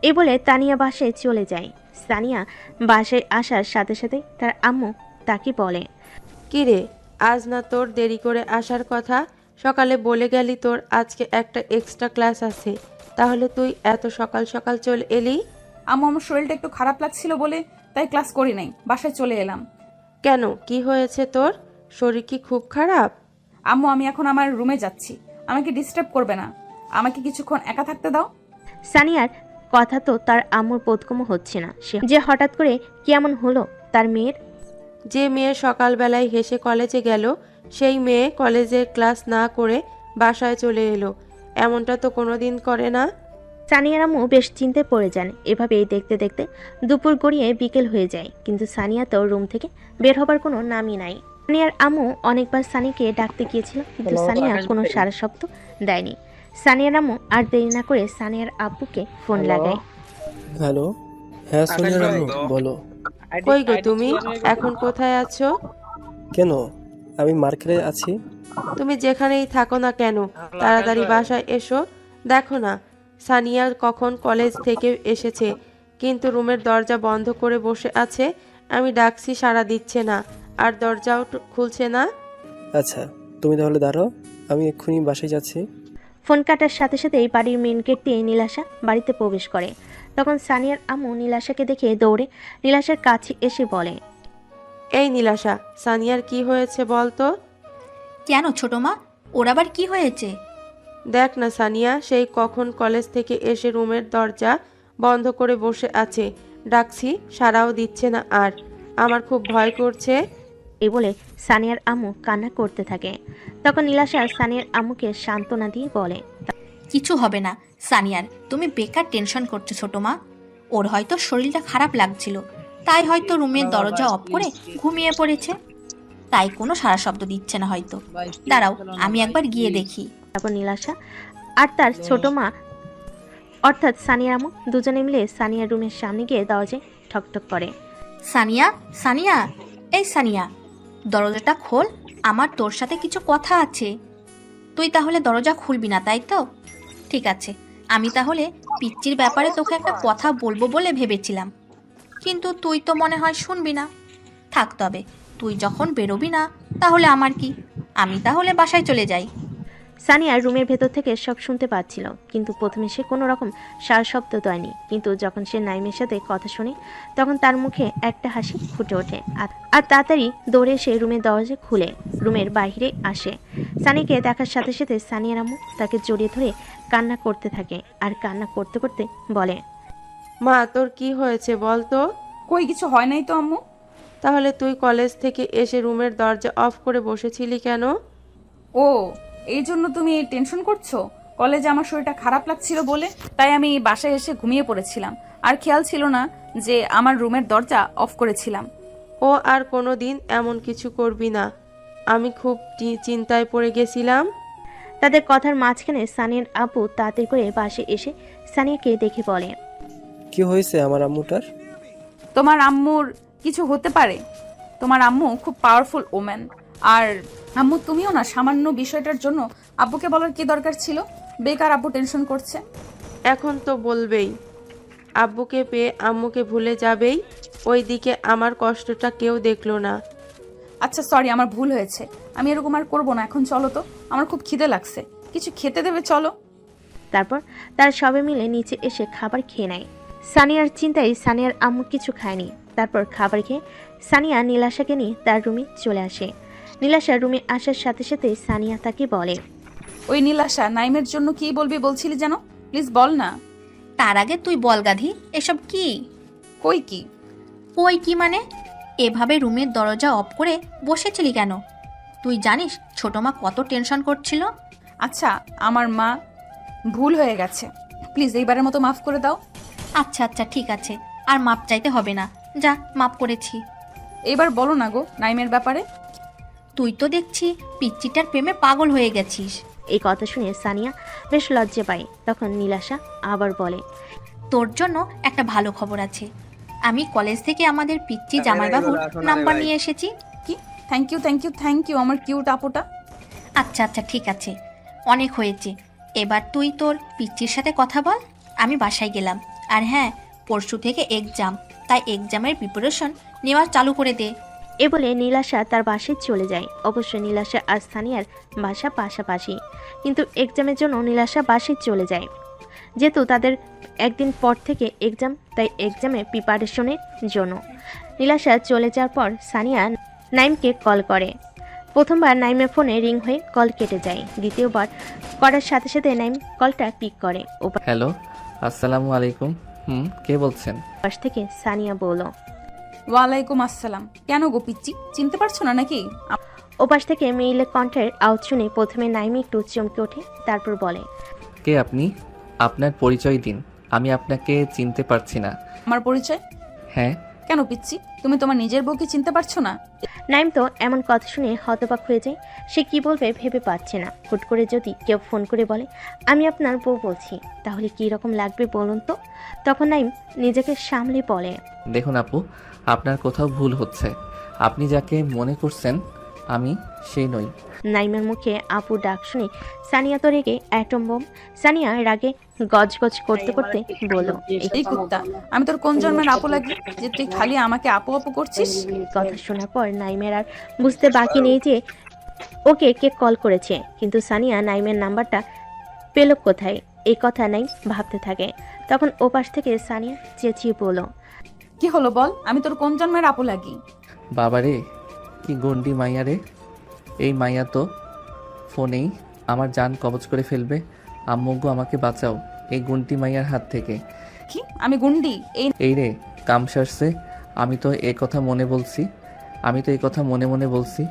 S2: এ বলে তানিয়া বাসায় চলে যায়। সানিয়া বাসায় আসার সাথে সাথে তার আম্মু তাকে বলে,
S9: কিরে, আজ না তোর দেরি করে আসার কথা? সকালে বলে গেলি তোর আজকে একটা এক্সট্রা ক্লাস আছে, তাহলে তুই এত সকাল সকাল চলে এলি?
S1: আম্মু, আমার শরীরটা একটু খারাপ লাগছিল বলে তাই ক্লাস করি নাই, বাসায় চলে এলাম।
S9: কেন, কি হয়েছে তোর? শরীর কি খুব খারাপ?
S1: আম্মু, আমি এখন আমার রুমে যাচ্ছি, আমাকে ডিস্টার্ব করবে না, আমাকে কিছুক্ষণ একা থাকতে দাও।
S2: সানিয়ার কথা তো তার আম্মুর বোধগম্য হচ্ছে না। সে যে হঠাৎ করে কেমন হলো তার মেয়ের।
S9: যে মেয়ে সকালবেলায় হেসে কলেজে গেল, সেই মেয়ে কলেজের ক্লাস না করে বাসায় চলে এলো, এমনটা তো কোনোদিন করে না।
S2: সানিয়ার আম্মু বেশ চিন্তায় পড়ে যান। এভাবেই দেখতে দেখতে দুপুর গড়িয়ে বিকেল হয়ে যায়, কিন্তু সানিয়া তো রুম থেকে বের হবার কোনো নামই নাই। সানিয়ার আম্মু অনেকবার সানিকে ডাকতে গিয়েছিল, কিন্তু সানিয়া কোনো সারা শব্দ দেয়নি। সানিয়ার আম্মু আর দেরি না করে সানিয়ার আব্বুকে ফোন লাগায়।
S10: হ্যালো, হ্যাঁ সোনিয়া রান্নু, বলো।
S9: কই গো তুমি, এখন কোথায় আছো?
S10: কেন, আমি মার্কেটে আছি।
S9: তুমি যেখানেই থাকো না কেন, তাড়াতাড়ি বাসায় এসো। দেখো না, সানিয়া কখন কলেজ থেকে এসেছে, কিন্তু রুমের দরজা বন্ধ করে বসে আছে। আমি ডাকছি, সাড়া দিচ্ছে না, আর দরজাও খুলছে না।
S10: আচ্ছা, তুমি তাহলে দাঁড়াও, আমি এক্ষুনি বাসায় যাচ্ছি।
S2: ফোন কাটার সাথে সাথেই বাড়ির মেন গেট দিয়ে নীলাশা বাড়িতে প্রবেশ করে। তখন সানিয়ার আম্মু নীলাশাকে দেখে দৌড়ে নীলাশার কাছে এসে বলে,
S9: এই নীলাশা, সানিয়ার কি হয়েছে বল তো?
S5: কেন ছোট মা, ওর আবার কি হয়েছে?
S9: দেখ না সানিয়া, সেই কখন কলেজ থেকে এসে রুমের দরজা বন্ধ করে বসে আছে, ডাকছি সাড়াও দিচ্ছে না, আর আমার খুব ভয় করছে।
S2: এই বলে সানিয়ার আম্মু কান্না করতে থাকে। তখন নীলাশা সানিয়ার আম্মুকে সান্ত্বনা দিয়ে বলে,
S5: কিছু হবে না সানিয়ার, তুমি বেকার টেনশন করছো ছোট মা। ওর হয়তো শরীরটা খারাপ লাগছিল, তাই হয়তো রুমের দরজা অফ করে ঘুমিয়ে পড়েছে, তাই কোনো সারা শব্দ দিচ্ছে না হয়তো। দাঁড়াও, আমি একবার গিয়ে দেখি।
S2: তারপর নীলাশা আর তার ছোট মা অর্থাৎ সানিয়ার আম্মু দুজনে মিলে সানিয়ার রুমের সামনে গিয়ে দরজায় ঠকঠক করে।
S5: সানিয়া, সানিয়া, এই সানিয়া, দরজাটা খোল, আমার তোর সাথে কিছু কথা আছে। তুই তাহলে দরজা খুলবি না, তাই তো? ঠিক আছে, আমি তাহলে পিচ্চির ব্যাপারে তোকে একটা কথা বলবো বলে ভেবেছিলাম, কিন্তু তুই তো মনে হয় শুনবি না। থাক তবে, তুই যখন বেরোবি না তাহলে আমার কি, আমি তাহলে বাসায় চলে যাই।
S2: সানিয়া রুমের ভেতর থেকে সব শুনতে পাচ্ছিল, কিন্তু প্রথমে সে কোনো রকম সারা শব্দ দেয়নি। কিন্তু যখন সে নাইমের সাথে কথা শুনে, তখন তার মুখে একটা হাসি ফুটে ওঠে। আর তাড়াতাড়ি দৌড়ে এসে রুমের দরজা খুলে রুমের বাইরে আসে। সানিকে দেখার সাথে সাথে সানিয়ার আম্মু তাকে জড়িয়ে ধরে কান্না করতে থাকে, আর কান্না করতে করতে বলে,
S9: মা, তোর কি হয়েছে বল তো?
S1: কই, কিছু হয় নাই তো আম্মু।
S9: তাহলে তুই কলেজ থেকে এসে রুমের দরজা অফ করে বসেছিলি কেন?
S1: ও, এই জন্য তুমি টেনশন করছো? কলেজে আমার শরীরটা খারাপ লাগছিল বলে তাই আমি বাসায় এসে ঘুমিয়ে পড়েছিলাম, আর খেয়াল ছিল না যে আমার রুমের দরজা অফ করেছিলাম।
S9: ও আর কোনো দিন এমন কিছু করবি না, আমি খুব চিন্তায় পড়ে গেছিলাম।
S2: তাদের কথার মাঝখানে সানিয়ার আব্বু তাড়াতাড়ি করে পাশে এসে সানিয়াকে দেখে বলে,
S10: কি হয়েছে আমার আম্মুটার?
S1: তোমার আম্মুর কিছু হতে পারে, তোমার আম্মু খুব পাওয়ারফুল ওম্যান। আর আম্মু, তুমিও না সামান্য বিষয়টার জন্য আব্বুকে বলার কি দরকার ছিল? বেকার আব্বু টেনশন করছে।
S9: এখন তো বলবেই, আব্বুকে পেয়ে আম্মুকে ভুলে যাবেই, ওইদিকে আমার কষ্টটা কেউ দেখলো না।
S1: আচ্ছা সরি, আমার ভুল হয়েছে, আমি এরকম আর করবো না। এখন চলো তো, আমার খুব খিদে লাগছে, কিছু খেতে দেবে চলো।
S2: তারপর তারা সবাই মিলে নিচে এসে খাবার খেয়ে নেয়। সানিয়ার চিন্তায় সানিয়ার আম্মু কিছু খায়নি। তারপর খাবার খেয়ে সানিয়া নীলাশাকে নিয়ে তার রুমে চলে আসে। নীলাশা রুমে আসার সাথে সাথে সানিয়া তাকে বলে,
S1: ওই নীলাশা, নাইমের জন্য কি বলবি বলছিলি যেন? প্লিজ বল না।
S5: তার আগে তুই বল গাধি, এসব কি?
S1: কই কি?
S5: ওই কি মানে? এভাবে রুমের দরজা অফ করে বসেছিলি কেন? তুই জানিস ছোট মা কত টেনশন করছিল?
S1: আচ্ছা, আমার মা ভুল হয়ে গেছে, প্লিজ এইবারের মতো মাফ করে দাও।
S5: আচ্ছা আচ্ছা ঠিক আছে, আর মাপ চাইতে হবে না, যা মাপ করেছি।
S1: এবার বলো না গো নাইমের ব্যাপারে।
S5: তুই তো দেখছি পিচ্চিটার প্রেমে পাগল হয়ে গেছিস।
S2: এই কথা শুনে সানিয়া বেশ লজ্জা পায়। তখন নীলাশা আবার বলে,
S5: তোর জন্য একটা ভালো খবর আছে। আমি কলেজ থেকে আমাদের পিচ্চি জামাইবাবুর নাম্বার নিয়ে এসেছি।
S1: কি? Thank you thank you thank you আমার কিউট আপুটা।
S5: আচ্ছা আচ্ছা ঠিক আছে, অনেক হয়েছে। এবার তুই তোর পিচ্চির সাথে কথা বল। আমি বাসায় গেলাম। আর হ্যাঁ, পরশু থেকে এক্সাম, তাই এক্সামের প্রিপারেশন নেওয়া চালু করে দে।
S2: এ বলে নীলাশা তার বাসায় চলে যায়। অবশ্য নীলাশা আর সানিয়ার বাসা পাশাপাশি, কিন্তু এক্সামের জন্য নীলাশা বাসায় চলে যায়। যেহেতু তাদের একদিন পর থেকে এক্সাম, তাই এক্সামে প্রিপারেশনের জন্য নীলাশা চলে যাওয়ার পর সানিয়া নাইমকে কল করে। প্রথমবার নাইমের ফোনে রিং হয়ে কল কেটে যায়। দ্বিতীয়বার করার সাথে সাথে নাইম কলটা পিক করে।
S3: হ্যালো, আসসালামু আলাইকুম। কে বলছেন?
S2: পাশ থেকে সানিয়া বলল,
S1: ওয়ালাইকুম আসসালাম। কেন গো পিচ্চি, চিনতে পারছো না নাকি?
S2: ওপাশ থেকে মেইলের কণ্ঠের আওয়াজ শুনে প্রথমে নাইম একটু চমকে ওঠে, তারপর বলে,
S3: কে আপনি? আপনার পরিচয় দিন, আমি আপনাকে চিনতে পারছি না।
S1: আমার পরিচয়?
S3: হ্যাঁ।
S1: কেন পিচ্চি, তুমি তোমার নিজের বউকে চিনতে পারছো না?
S2: নাইম তো এমন কথা শুনে হতবাক হয়ে যায়। সে কি বলবে ভেবে পাচ্ছে না। হুট করে যদি কেউ ফোন করে বলে আমি আপনার বউ বলছি, তাহলে কি রকম লাগবে বলুন তো? তখন নাইম নিজেকে সামলে বলে,
S3: দেখুন আপু, আপনার কোথাও ভুল হচ্ছে। আপনি যাকে মনে করছেন আমি সেই নই।
S2: নাইমের মুখে আপু ডাক শুনে সানিয়া তো রেগে অ্যাটম বোম। সানিয়া রাগে গজগজ করতে করতে বলল,
S1: এই কুত্তা, আমি তোর কোন জন্মের আপু লাগি যে তুই খালি আমাকে আপু আপু করছিস?
S2: কথা শোনার পর নাইমের আর বুঝতে বাকি নেই যে ওকে কে কল করেছে। কিন্তু সানিয়া নাইমের নাম্বারটা পেল কোথায়, এই কথা নাইম ভাবতে থাকে। তখন ওপাশ থেকে সানিয়া চেঁচিয়ে বলল,
S1: কি হলো বল, আমি তোর কোন জন্মের আপু লাগি?
S3: বাবারে, কি গন্ডি মাইয়া রে! এই মাইয়া তো ফোনেই আমার জান কবজ করে ফেলবে। আম্মুগো আমাকে বাঁচাও এই গুন্টি মাইয়ার হাত থেকে।
S1: কি আমি গুন্ডি?
S3: এই রে কাম সারছে। আমি তো এই কথা মনে মনে বলছি।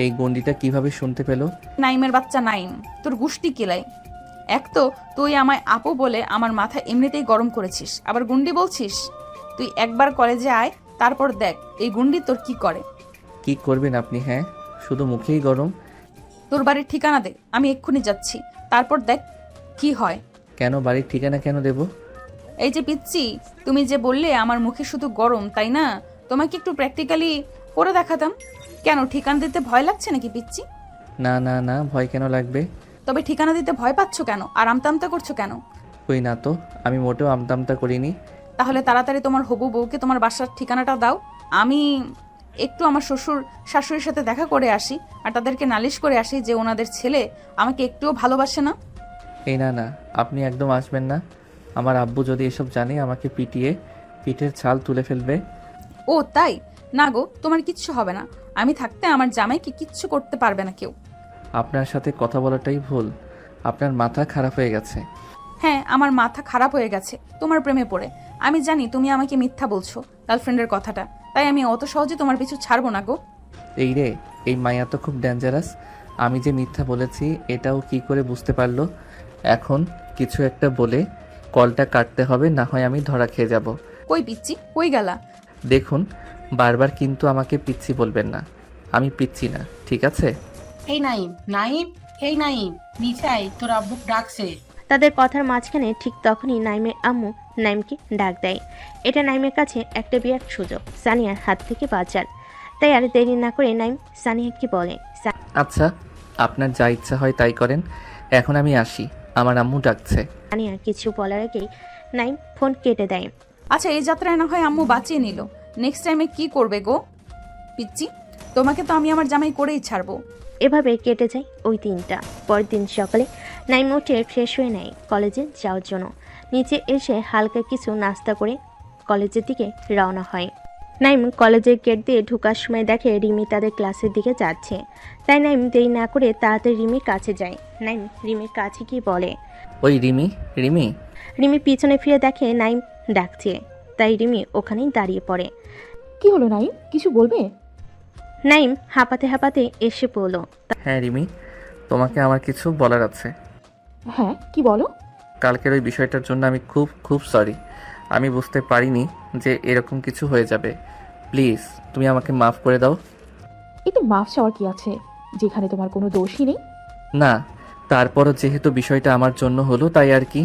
S3: এই গন্ডিটা কিভাবে শুনতে পেল?
S1: নাইমের বাচ্চা নাইম, তোর গুষ্টি কিলাই। এক তো তুই আমায় আপু বলে আমার মাথা এমনিতেই গরম করেছিস, আবার গুন্ডি বলছিস? তুই একবার কলেজে আয়, তারপর দেখ এই গুন্ডি তোর কি করে।
S3: কি করবেন আপনি? হ্যাঁ, শুধু মুখেই গরম।
S1: তোর বাড়ির ঠিকানা দে, আমি এক্ষুনি যাচ্ছি, তারপর দেখ কি হয়।
S3: কেন বাড়ির ঠিকানা কেন দেব?
S1: এই যে পিচ্চি, তুমি যে বললে আমার মুখে শুধু গরম, তাই না? তোমাকে একটু প্র্যাকটিক্যালি করে দেখাতাম। কেন ঠিকানা দিতে ভয় লাগছে নাকি পিচ্চি?
S3: না না না, ভয় কেন লাগবে?
S1: তবে ঠিকানা দিতে ভয় পাচ্ছ কেন আর আমতামতা করছো কেন?
S3: কই না তো, আমি মোটেও আমতামতা করিনি।
S1: তাহলে তাড়াতাড়ি তোমার হবু বউকে তোমার বাসার ঠিকানাটা দাও। আমি একটু আমার শ্বশুর শাশুড়ির সাথে দেখা করে আসি আর তাদেরকে নালিশ করে আসি যে ওনাদের ছেলে আমাকে একটুও ভালোবাসে না।
S3: এই না না, আপনি একদম আসবেন না। আমার আব্বু যদি এসব জানে আমাকে পিটিয়ে পিঠের ছাল তুলে ফেলবে।
S1: ও তাই? না গো, তোমার কিচ্ছু হবে না। আমি থাকতে আমার জামাইকে কিচ্ছু করতে পারবে না কেউ।
S3: আপনার সাথে কথা বলাটাই ভুল। আপনার মাথা খারাপ হয়ে গেছে।
S1: হ্যাঁ, আমার মাথা খারাপ হয়ে গেছে তোমার প্রেমে পড়ে। আমি জানি তুমি আমাকে মিথ্যা বলছো গার্লফ্রেন্ডের কথাটা, তাই আমি অত সহজে তোমার পিছু ছাড়বো না গো।
S3: এই রে, এই মায়া তো খুব ডেঞ্জারাস। আমি যে মিথ্যা বলেছি এটাও কি করে বুঝতে পারলো? এখন কিছু একটা বলে কলটা কাটতে হবে, না হয় আমি ধরা খেয়ে যাব।
S1: কই পিচ্চি, কই গেলা?
S3: দেখুন, বারবার কিন্তু আমাকে পিচ্ছি বলবেন না। আমি পিচ্ছি না, ঠিক আছে?
S7: এই নাইম, নাইম, এই নাইম, নিচাই তোর আব্বু ডাকছে।
S2: তাদের কথার মাঝখানে ঠিক তখনই নাইমের আম্মু নাইমকে ডাক দেয়। এটা নাইমের কাছে একটা বিরাট সুযোগ সানিয়ার হাত থেকে বাঁচার। তাই আর দেরি না করে নাইম সানিয়াকে বলে,
S3: আচ্ছা, আপনার যা ইচ্ছা হয় তাই করেন। এখন আমি আসি, আমার আম্মু ডাকছে।
S2: সানিয়া কিছু বলার আগেই নাইম ফোন কেটে দেয়।
S1: আচ্ছা, এই যাত্রায় না হয় আম্মু বাঁচিয়ে নিল, নেক্সট টাইমে কি করবে গো পিচ্চি? তোমাকে তো আমি আমার জামাই করেই ছাড়বো।
S2: এভাবে কেটে যায় ওই দিনটা। পরের দিন সকালে নাইম উঠে ফ্রেশ হয়ে নেয় কলেজে যাওয়ার জন্য। নিচে এসে হালকা কিছু নাস্তা করে কলেজের দিকে রওনা হয়। নাইম কলেজের গেট দিয়ে ঢোকার সময় দেখে রিমি তাদের ক্লাসের দিকে যাচ্ছে। তাই নাইম দেরি না করে তাড়াতাড়ি রিমির কাছে যায়। নাইম রিমির কাছে গিয়ে বলে,
S3: ওই রিমি, রিমি।
S2: রিমি পিছনে ফিরে দেখে নাইম ডাকছে। তাই রিমি ওখানেই দাঁড়িয়ে পড়ে।
S6: কি হলো নাইম, কিছু বলবে?
S2: নাইম হাঁপাতে হাঁপাতে এসে পড়ল।
S3: হ্যাঁ রিমি, তোমাকে আমার কিছু বলার আছে।
S6: হ্যাঁ, কি বলো?
S3: কালকের ওই বিষয়টার জন্য আমি খুব খুব সরি। আমি বুঝতে পারিনি যে এরকম কিছু হয়ে যাবে। প্লিজ তুমি আমাকে মাফ করে দাও।
S6: এতে মাফ চাওয়ার কি আছে, যেখানে তোমার কোনো দোষই নেই?
S3: না, তারপরও যেহেতু বিষয়টা আমার জন্য হলো তাই আর কি।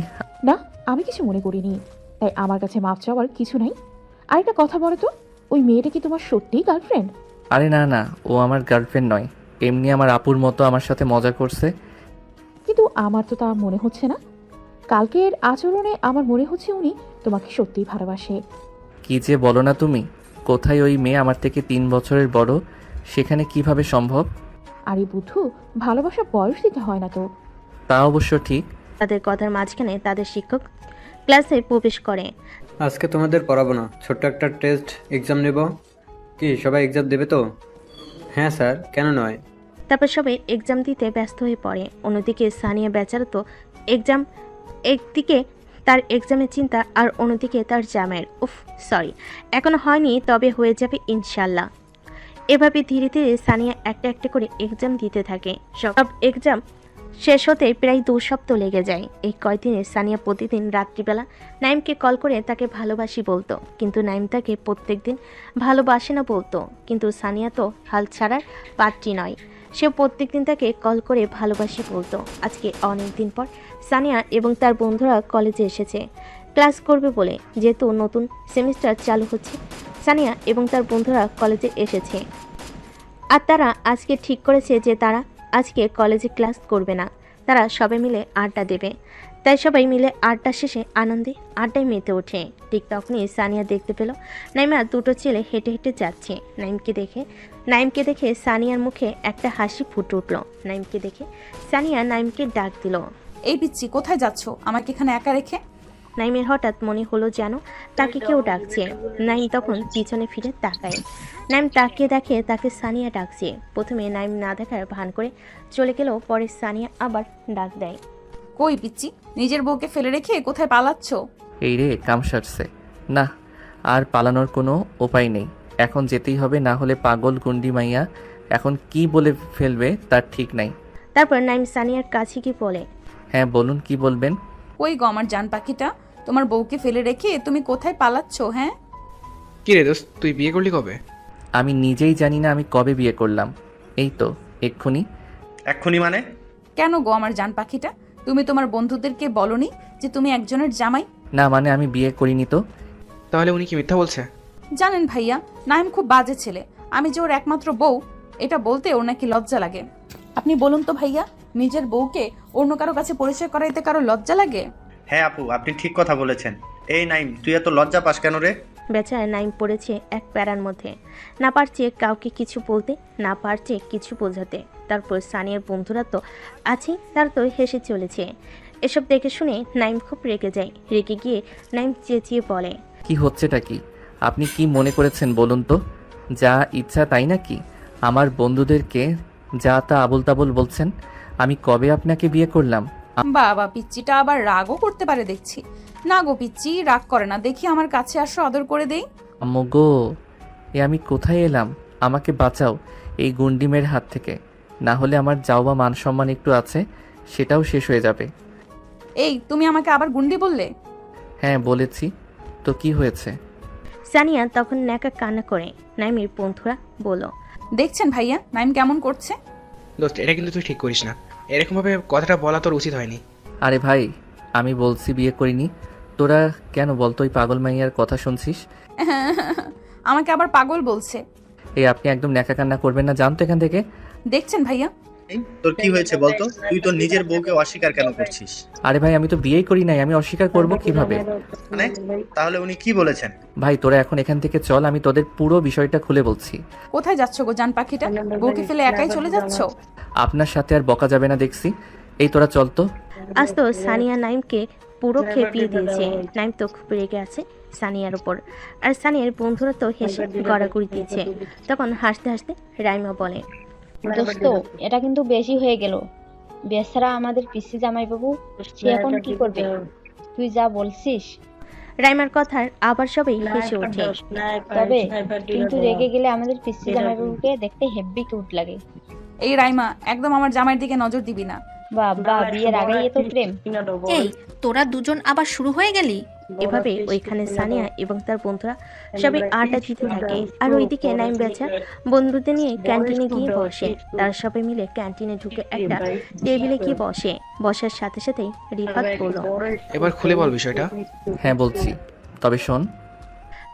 S6: না, আমি কিছু মনে করিনি, তাই আমার কাছে মাফ চাওয়ার কিছু নাই। আরেকটা কথা বলো তো, ওই মেয়েটা কি তোমার সত্যিই গার্লফ্রেন্ড?
S3: আরে না না, ও আমার গার্লফ্রেন্ড নয়, এমনি আমার আপুর মতো আমার সাথে মজা করছে।
S6: কিন্তু আমার তো তা মনে হচ্ছে না। কালকের আচরণে আমার মনে হচ্ছে উনি তোমাকে সত্যিই ভালোবাসে।
S3: কি যে বলো না তুমি, কোথায় ওই মেয়ে আমার থেকে 3 বছরের বড়, সেখানে কিভাবে সম্ভব?
S6: আরে বুদ্ধু, ভালোবাসা বয়স দিতে হয় না তো।
S3: তা অবশ্য ঠিক।
S2: তাদের কথার মাঝখানে তাদের শিক্ষক ক্লাসে প্রবেশ করে।
S11: আজকে তোমাদের পড়াবো না, ছোট্ট একটা টেস্ট এক্সাম নেব। কি সবাই এক্সাম দেবে তো? হ্যাঁ স্যার, কেন নয়?
S2: তারপর সবাই এক্সাম দিতে ব্যস্ত হয়ে পড়ে। অন্যদিকে সানিয়া বেচারা তো এক্সাম, একদিকে তার এক্সামের চিন্তা আর অন্যদিকে তার জামের। সরি, এখনো হয়নি, তবে হয়ে যাবে ইনশাল্লাহ। এভাবে ধীরে ধীরে সানিয়া একটা একটা করে এক্সাম দিতে থাকে। সব এক্সাম শেষ হতে প্রায় 2 সপ্তাহ লেগে যায়। এই কয়দিনে সানিয়া প্রতিদিন রাত্রিবেলা নাইমকে কল করে তাকে ভালোবাসি বলতো, কিন্তু নাইম তাকে প্রত্যেকদিন ভালোবাসে না বলতো। কিন্তু সানিয়া তো হাল ছাড়ার পাত্রী নয়, সে প্রত্যেকদিন তাকে কল করে ভালোবাসি বলতো। আজকে অনেক দিন পর সানিয়া এবং তার বন্ধুরা কলেজে এসেছে ক্লাস করবে বলে। যেহেতু নতুন সেমিস্টার চালু হচ্ছে, সানিয়া এবং তার বন্ধুরা কলেজে এসেছে। আর তারা আজকে ঠিক করেছে যে তারা আজকে কলেজে ক্লাস করবে না, তারা সবাই মিলে আড্ডা দেবে। তাই সবাই মিলে আড্ডা শেষে আনন্দে আড্ডায় মেতে ওঠে। ঠিক তখনই সানিয়া দেখতে পেল নাইমা 2টো ছেলে হেঁটে হেঁটে যাচ্ছে। নাইমকে দেখে সানিয়ার মুখে একটা হাসি ফুটে উঠল। নাইমকে দেখে সানিয়া নাইমকে ডাক দিল।
S1: এই পিচ্ছি, কোথায় যাচ্ছো আমাকে এখানে একা রেখে?
S2: নাইমের হঠাৎ মনে হলো যেন তাকে কেউ ডাকছে। নাইম তখন পিছনে ফিরে তাকায়। নাইম তাকিয়ে দেখে তাকে সানিয়া ডাকছে। প্রথমে নাইম না দেখার ভান করে চলে গেলেও পরে সানিয়া আবার ডাক দেয়।
S1: কই পিচ্ছি, নিজের বউকে ফেলে রেখে কোথায় পালাচ্ছো?
S3: এই রে, কাম সারছে। না, আর পালানোর কোনো উপায় নেই, এখন যেতেই হবে, না হলে পাগল গুন্ডি মাইয়া এখন কি বলে ফেলবে তার ঠিক নাই।
S2: তারপর নাইম সানিয়ার কাছে গিয়ে বলে,
S3: হ্যাঁ বলুন, কি বলবেন?
S1: কই গো আমার জান পাখিটা, তোমার বউকে ফেলে রেখে তুমি কোথায় পালাচ্ছো? হ্যাঁ,
S12: কি রে দোস্ত, তুই বিয়ে করলি কবে?
S3: আমি নিজেই জানি না আমি কবে বিয়ে করলাম। এই তো এক্ষুনি।
S13: এক্ষুনি মানে?
S1: কেন গো আমার জান পাখিটা, তুমি তোমার বন্ধুদেরকে বলনি যে তুমি একজনের জামাই?
S3: না মানে আমি বিয়ে করিনি তো।
S12: তাহলে উনি কি মিথ্যা বলছে?
S1: জানেন ভাইয়া, নাইম খুব বাজে ছেলে। আমি যে ওর একমাত্র বউ, এটা বলতে ওর নাকি লজ্জা লাগে। আপনি বলুন তো ভাইয়া, নিজের বউকে অন্য কারো কাছে পরিচয় করাইতে কারো লজ্জা লাগে?
S13: হ্যাঁ আপু, আপনি ঠিক কথা বলেছেন। এই নাইম, তুই এত লজ্জা পাস কেন রে?
S2: বেচারা নাইম পড়েছে এক প্যারার মধ্যে, না পারছে কাউকে কিছু বলতে, না পারছে কিছু বোঝাতে। তারপর সানিয়ার বন্ধুরা তো আছেই, তারা তো হেসে চলেছে। এসব দেখে শুনে নাইম খুব রেগে যায়। রেগে গিয়ে নাইম চেঁচিয়ে বলে,
S3: কি হচ্ছেটা কি? আপনি কি মনে করেছেন বলুন তো? যা ইচ্ছা তাই নাকি? আমার বন্ধুদেরকে যা তা আবল তাবল বলছেন। আমি কবে আপনাকে বিয়ে করলাম?
S1: বাবা, পিচ্চিটা আবার রাগও করতে পারে দেখছি। না গো পিচ্চি, রাগ করে না, দেখি আমার কাছে আসো, আদর করে দেই।
S3: আম্মু গো, এ আমি কোথায় এলাম? আমাকে বাঁচাও এই গুন্ডিমের হাত থেকে, না হলে আমার যাও বা মান সম্মান একটু আছে সেটাও শেষ হয়ে যাবে।
S1: এই, তুমি আমাকে আবার গুন্ডি বললে?
S3: হ্যাঁ বলেছি তো, কি হয়েছে?
S2: সানিয়া তখন ন্যাকা কান্না করে। নাইমের বন্ধুরা বলল,
S1: দেখছেন ভাইয়া নাইম কেমন করছে?
S12: দোস্ত, এটা কিন্তু তুই ঠিক করিস না, এরকম ভাবে কথাটা বলা তোর উচিত হয়নি।
S3: আরে ভাই, আমি বলছি বিয়ে করিনি, তোরা কেন বলতো ওই পাগল মাইয়ার কথা শুনছিস?
S1: আমাকে আবার পাগল বলছে।
S3: এই আপনি একদম ন্যাকা কান্না করবেন না, জানতো এখান থেকে।
S1: দেখছেন ভাইয়া,
S13: তোর কি হয়েছে বলতো? তুই তো নিজের বউকে অস্বীকার কেন করছিস?
S3: আরে ভাই, আমি তো বিয়েই করি নাই, আমি অস্বীকার করব কিভাবে?
S13: মানে তাহলে উনি কি বলেছেন?
S3: ভাই তোরা এখন এখান থেকে চল, আমি তোদের পুরো বিষয়টা খুলে বলছি।
S1: কোথায় যাচ্ছ গো জান পাখিটা? বউকে ফেলে একাই চলে যাচ্ছ?
S3: আপনার সাথে আর বকা যাবে না দেখছি। এই তোরা চল তো।
S2: আজ তো সানিয়া নাইমকে পুরো খেপিয়ে দিয়েছে। নাইম তো খুব রেগে আছে সানিয়ার উপর, আর সানিয়ার বন্ধুরা তো হেসে গড়াগড়ি দিচ্ছে। তখন হাসতে হাসতে রাইমা বলে,
S8: দোস্ত এটা কিন্তু বেশি হয়ে গেল। বেচারা আমাদের পিসি জামাইবাবু, সে এখন কি করবে? তুই যা বলছিস।
S2: রাইমার কথার আবার সবাই হেসে ওঠে।
S8: তবে কিন্তু রেগে গেলে আমাদের পিসি জামাইবাবুকে দেখতে হেব্বি কিউট লাগে।
S1: এই রাইমা, একদম আমার জামাইয়ের দিকে নজর দিবি না।
S8: বাবা, বিয়ের আগেই এত প্রেম।
S5: এই তোরা দুজন আবার শুরু হয়ে গেলি?
S2: এভাবে ওইখানে সানিয়া এবং তার বন্ধুরা সবাই আড্ডা দিতে থাকে। আর ওইদিকে নাইম বেচার বন্ধুদের নিয়ে ক্যান্টিনে গিয়ে বসে। তারা সবাই মিলে ক্যান্টিনে ঢুকে একটা টেবিলে গিয়ে বসে। বসার সাথে সাথেই রিফাত বলল,
S12: এবার খুলে বল বিষয়টা।
S3: হ্যাঁ বলছি, তবে শোন।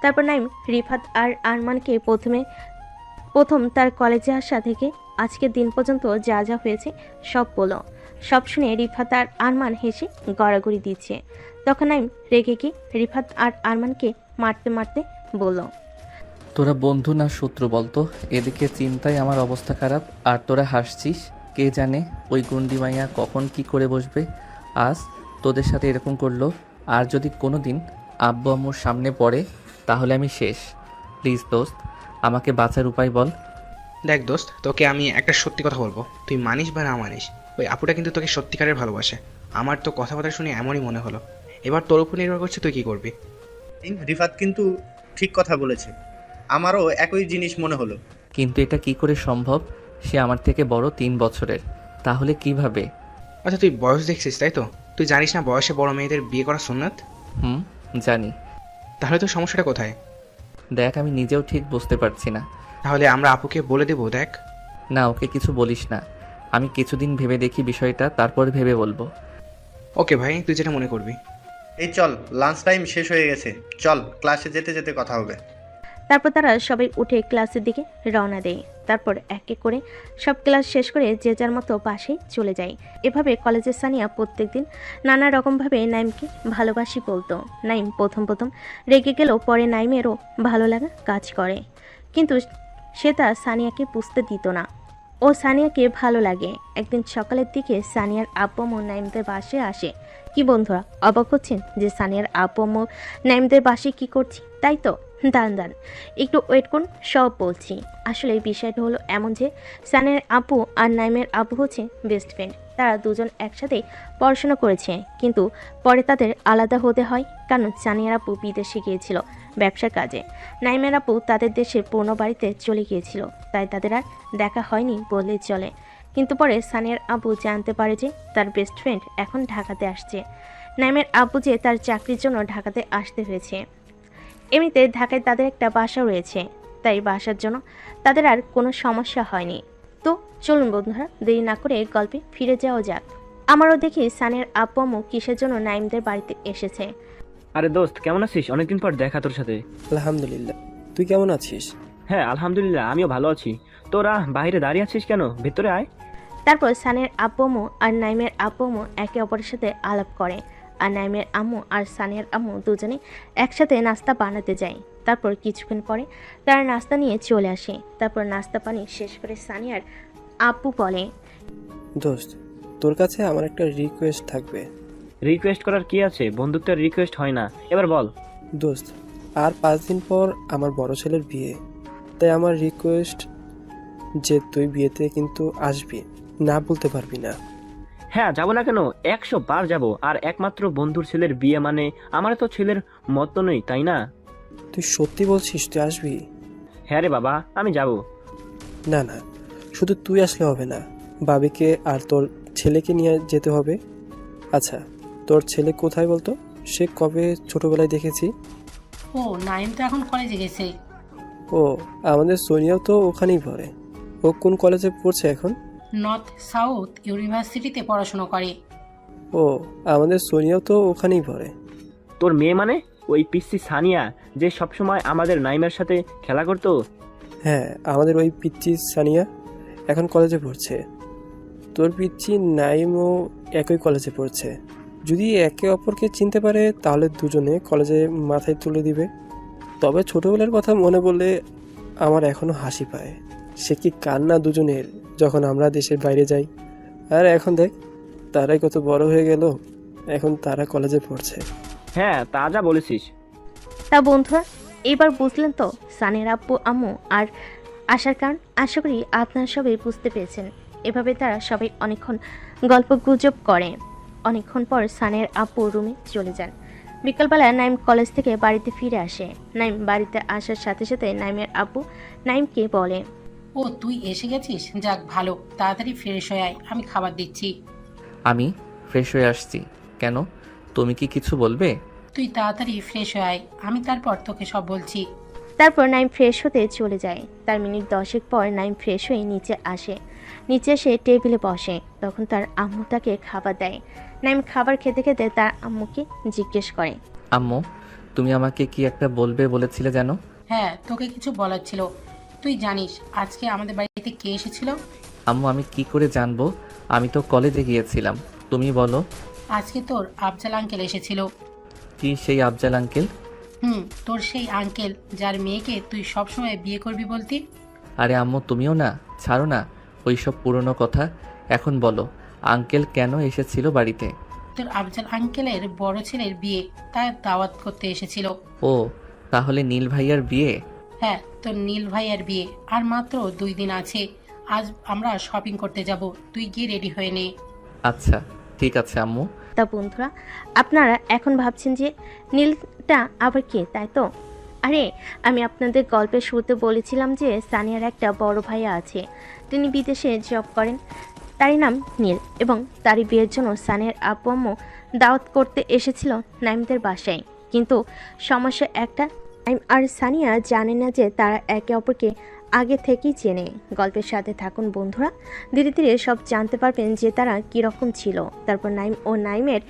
S2: তারপর নাইম রিফাত আর আরমানকে প্রথম তার কলেজে আসা থেকে আজকের দিন পর্যন্ত যা যা হয়েছে সব বলল। সব শুনে রিফাত আর আরমান হেসে গড়াগড়ি দিচ্ছে। তখন নাইম রেগে গিয়ে রিফাত আর আরমানকে মারতে মারতে বলল,
S3: তোরা বন্ধু না শত্রু বলতো? এদিকে চিন্তায় আমার অবস্থা খারাপ, আর তোরা হাসছিস। কে জানে ওই গুন্ডি মাইয়া কখন কি করে বসবে। আজ তোদের সাথে এরকম করলো, আর যদি কোনো দিন আব্বু আম্মুর সামনে পড়ে তাহলে আমি শেষ। প্লিজ দোস্ত, আমাকে বাঁচার উপায় বল।
S12: দেখ দোস্ত, তোকে আমি একটা সত্যি কথা বলবো, তুই মানিস বা না মানিস, ওই আপুটা কিন্তু তোকে সত্যিকারের ভালোবাসে। আমার তো কথাবার্তা শুনে এমনই মনে হলো। এবার তোর উপর নির্ভর করছে তুই কি করবি।
S13: রিফাত কিন্তু ঠিক কথা বলেছে, আমারও একই জিনিস মনে হলো।
S3: কিন্তু এটা কি করে সম্ভব? সে আমার থেকে বড় 3 বছরের, তাহলে কিভাবে?
S12: আচ্ছা তুই বয়স দেখছিস তাই তো? তুই জানিস না বয়সে বড় মেয়েদের বিয়ে করা সুন্নাত?
S3: জানি।
S12: তাহলে তোর সমস্যাটা কোথায়?
S3: দেখ, আমি নিজেও ঠিক বুঝতে পারছি না।
S12: তাহলে আমরা আপুকে বলে দেবো। দেখ
S3: না, ওকে কিছু বলিস না। আমি কিছুদিন ভেবে দেখি বিষয়টা, তারপর ভেবে বলবো।
S12: ওকে ভাই, তুই যেটা মনে করবি।
S13: এই চল, লাঞ্চ টাইম শেষ হয়ে গেছে, চল ক্লাসে যেতে যেতে কথা হবে।
S2: তারপর তারা সবাই উঠে ক্লাসের দিকে রওনা দেয়। তারপর এক এক করে সব ক্লাস শেষ করে যে যার মতো বাসায় চলে যায়। এভাবে কলেজের সানিয়া প্রত্যেকদিন নানা রকমভাবে নাইমকে ভালোবাসি বলতো। নাইম প্রথম রেগে গেলেও পরে নাইমেরও ভালো লাগা কাজ করে, কিন্তু সে তা সানিয়াকে বুঝতে দিত না। ও সানিয়াকে ভালো লাগে। একদিন সকালের দিকে সানিয়ার আব্বু আম্মু নাইমদের বাসায় আসে। কি বন্ধুরা, অবাক হচ্ছেন যে সানিয়ার আব্বু আম্মু নাইমদের বাসায় কি করছি? তাই তো, দাঁড়ান একটু ওয়েট করুন, সব বলছি। আসলে বিষয়টা হলো এমন যে সানিয়ার আব্বু আর নাইমের আব্বু হচ্ছে বেস্ট ফ্রেন্ড। তারা দুজন একসাথে পড়াশোনা করেছে, কিন্তু পরে তাদের আলাদা হতে হয়, কারণ সানিয়ার আব্বু বিদেশে গিয়েছিল ব্যবসার কাজে। নাইমের আব্বু তাদের দেশের পুরনো বাড়িতে চলে গিয়েছিল, তাই তাদের আর দেখা হয়নি বললেই চলে। কিন্তু পরে সানিয়ার আব্বু জানতে পারে যে তার বেস্ট ফ্রেন্ড এখন ঢাকাতে আসছে। নাইমের আব্বু যে তার চাকরির জন্য ঢাকাতে আসতে হয়েছে। এমনিতে ঢাকায় তাদের একটা বাসা রয়েছে, তাই বাসার জন্য তাদের আর কোনো সমস্যা হয়নি। তো চলুন বন্ধুরা, দেরি না করে গল্পে ফিরে যাওয়া যাক। আমারও দেখি সানিয়ার আব্বু আম্মু কিসের জন্য নাইমদের বাড়িতে এসেছে।
S14: আরে দোস্ত, কেমন আছিস? অনেকদিন পর দেখা তোর সাথে।
S10: আলহামদুলিল্লাহ, তুই কেমন আছিস?
S14: হ্যাঁ আলহামদুলিল্লাহ, আমিও ভালো আছি। তোরা বাইরে দাঁড়িয়ে আছিস কেন? ভেতরে আয়।
S2: তারপর সানিয়ার আব্বু আম্মু আর নাইমের আব্বু আম্মু একে অপরের সাথে আলাপ করে, আর নাইমের আম্মু আর সানিয়ার আম্মু দুজনে একসাথে নাস্তা বানাতে যায়। তারপর কিছুক্ষণ পরে তারা নাস্তা নিয়ে চলে আসে। তারপর নাস্তা পানি শেষ করে সানিয়ার আব্বু বলে,
S10: দোস্ত, তোর কাছে আমার একটা রিকোয়েস্ট থাকবে।
S14: রিকোয়েস্ট করার কি আছে? বন্ধুত্বের রিকোয়েস্ট হয় না, এবার বল।
S10: দোস্ত, আর 5 দিন পর আমার বড় ছেলের বিয়ে, তাই আমার রিকোয়েস্ট যে তুই বিয়েতে কিন্তু আসবি, না বলতে পারবি না।
S14: হ্যাঁ যাবো না কেন, 100 বার যাবো। আর একমাত্র বন্ধুর ছেলের বিয়ে মানে আমার তো ছেলের মত নেই, তাই না?
S10: তুই সত্যি বলছিস তুই আসবি?
S14: হ্যাঁ রে বাবা, আমি যাব।
S10: না না, শুধু তুই আসলে হবে না, বাবিকে আর তোর ছেলেকে নিয়ে যেতে হবে। আচ্ছা, তোর ছেলে কোথায় বলতো? সে কবে ছোটবেলায় দেখেছি।
S7: ও নাইম তো এখন কলেজে গেছে।
S10: ও, আমাদের সোনিয়াও তো ওখানেই পড়ে। ও কোন কলেজে পড়ছে এখন?
S7: নর্থ সাউথ ইউনিভার্সিটিতে পড়াশোনা করে।
S10: ও, আমাদের সোনিয়াও তো ওখানেই পড়ে।
S14: তোর মেয়ে মানে ওই পিসি সানিয়া, যে সবসময় আমাদের নাইমের সাথে খেলা করতো?
S10: হ্যাঁ, আমাদের ওই পিচ্চি সানিয়া এখন কলেজে পড়ছে। তোর পিচ্চি নাইমও একই কলেজে পড়ছে। যদি একে অপরকে চিনতে পারে তাহলে দুজনে কলেজে মাথায় তুলে দিবে। তবে ছোটবেলার কথা মনে পড়লে আমার এখনো হাসি পায়। সে কি কান্না দুজনের যখন আমরা দেশের বাইরে যাই। আর এখন দেখ, তারাই কত বড় হয়ে গেল। এখন তারা কলেজে পড়ছে।
S14: হ্যাঁ তা যা বলেছিস।
S2: তা বন্ধুরা এবার বুঝলেন তো সানিয়ার আব্বু আম্মু আর আসার কারণ। আশা করি আপনারা সবাই বুঝতে পেরেছেন। এভাবে তারা সবাই অনেকক্ষণ গল্প গুজব করে। অনেকক্ষণ পর সানিয়ার আব্বু রুমে চলে যান। বিকালবেলা নাইম কলেজ থেকে বাড়িতে ফিরে আসে। নাইম বাড়িতে আসার সাথে সাথে নাইমের আব্বু নাইমকে বলে,
S7: ও তুই এসে গেছিস, যাক ভালো, তাড়াতাড়ি ফ্রেশ হয়ে আয়, আমি খাবার দিচ্ছি।
S3: আমি ফ্রেশ হয়ে আসছি। কেন, তুমি কি কিছু বলবে?
S7: তুই তাড়াতাড়ি ফ্রেশ হয়ে আয়, আমি তারপর তোকে সব বলছি।
S2: তারপর নাইম ফ্রেশ হতে চলে যায়। তার মিনিট 10 পর নাইম ফ্রেশ হয়ে নিচে আসে। নিচে এসে টেবিলে বসে। তখন তার আম্মু তাকে খাবার দেয়। নাইম খাবার খেতে খেতে তার আম্মুকে জিজ্ঞেস করে,
S3: আম্মু, তুমি আমাকে কি একটা বলবে বলেছিলে জানো?
S7: হ্যাঁ, তোকে কিছু বলার ছিল। তুই জানিস আজকে আমাদের বাড়িতে কে এসেছিল?
S3: আম্মু, আমি কি করে জানবো? আমি তো কলেজে গিয়েছিলাম। তুমি বলো।
S7: আজকে তোর আফজাল আঙ্কেল এসেছিল।
S3: কি সেই আফজাল আঙ্কেল?
S7: তোর সেই আঙ্কেল যার মেয়েকে তুই সবসময় বিয়ে করবি বলতি।
S3: আরে আম্মু, তুমিও না, ছাড়ো না ওই সব পুরনো কথা। এখন বলো, আঙ্কেল কেন এসেছিল বাড়িতে?
S7: তোর আফজাল আঙ্কেলের বড় ছেলের বিয়ে, তার দাওয়াত করতে এসেছিল।
S3: ও, তাহলে নীল ভাইয়ার বিয়ে?
S7: হ্যাঁ, তোর নীল ভাইয়ের বিয়ে আর মাত্র 2 দিন আছে। আজ আমরা শপিং করতে যাব, তুই গিয়ে রেডি হয়ে নে।
S3: আচ্ছা ঠিক আছে আম্মু।
S2: তা বন্ধুরা আপনারা এখন ভাবছেন যে নীলটা আবার কে, তাই তো? আরে আমি আপনাদের গল্পের শুরুতে বলেছিলাম যে সানিয়ার একটা বড় ভাইয়া আছে, তিনি বিদেশে জব করেন। তারই নাম নীল এবং তারই বিয়ের জন্য সানিয়ার আব্বু আম্মু দাওয়াত করতে এসেছিল নাইমদের বাসায়। কিন্তু সমস্যা একটা, নাইম আর সানিয়া জানে না যে তারা একে অপরকে আগে থেকেই চেনে। গল্পের সাথে থাকুন বন্ধুরা, ধীরে ধীরে সব জানতে পারবেন যে তারা কীরকম ছিল। তারপর নাইম ও নাইমের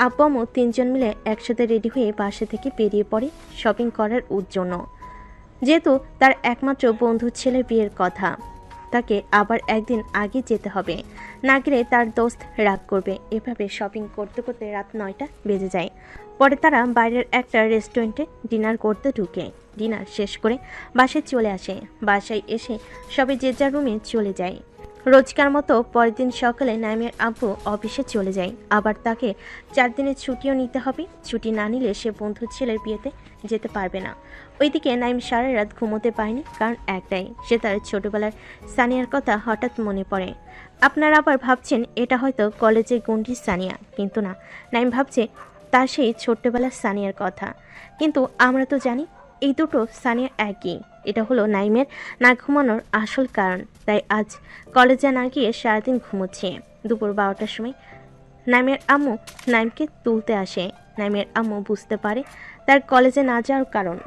S2: আব্বু আম্মু 3 জন মিলে একসাথে রেডি হয়ে বাসা থেকে বেরিয়ে পড়ে শপিং করার জন্য। যেহেতু তার একমাত্র বন্ধু ছেলের বিয়ের কথা, তাকে আবার একদিন আগে যেতে হবে, না গেলে তার দোস্ত রাগ করবে। এভাবে শপিং করতে করতে রাত 9টা বেজে যায়। পরে তারা বাইরের একটা রেস্টুরেন্টে ডিনার করতে ঢুকে। ডিনার শেষ করে বাসায় চলে আসে। বাসায় এসে সবাই যে যার রুমে চলে যায়। রোজকার মতো পরের দিন সকালে নাইমের আব্বু অফিসে চলে যায়। আবার তাকে 4 দিনের ছুটিও নিতে হবে। ছুটি না নিলে সে বন্ধুর ছেলের বিয়েতে যেতে পারবে না। ওইদিকে নাইম সারা রাত ঘুমোতে পায়নি, কারণ একটাই, সে তার ছোটবেলার সানিয়ার কথা হঠাৎ মনে পড়ে। আপনারা আবার ভাবছেন এটা হয়তো কলেজের গন্ডির সানিয়া, কিন্তু না, নাইম ভাবছে তার সেই ছোট্টবেলার সানিয়ার কথা। কিন্তু আমরা তো জানি এই দুটো সানিয়া একই। এটা হলো নাইমের না ঘুমানোর আসল কারণ। তাই আজ কলেজে না গিয়ে সারাদিন ঘুমোচ্ছে। দুপুর 12টার সময় নাইমের আম্মু নাইমকে তুলতে আসে। নাইমের আম্মু বুঝতে পারে তার কলেজে না যাওয়ার কারণ,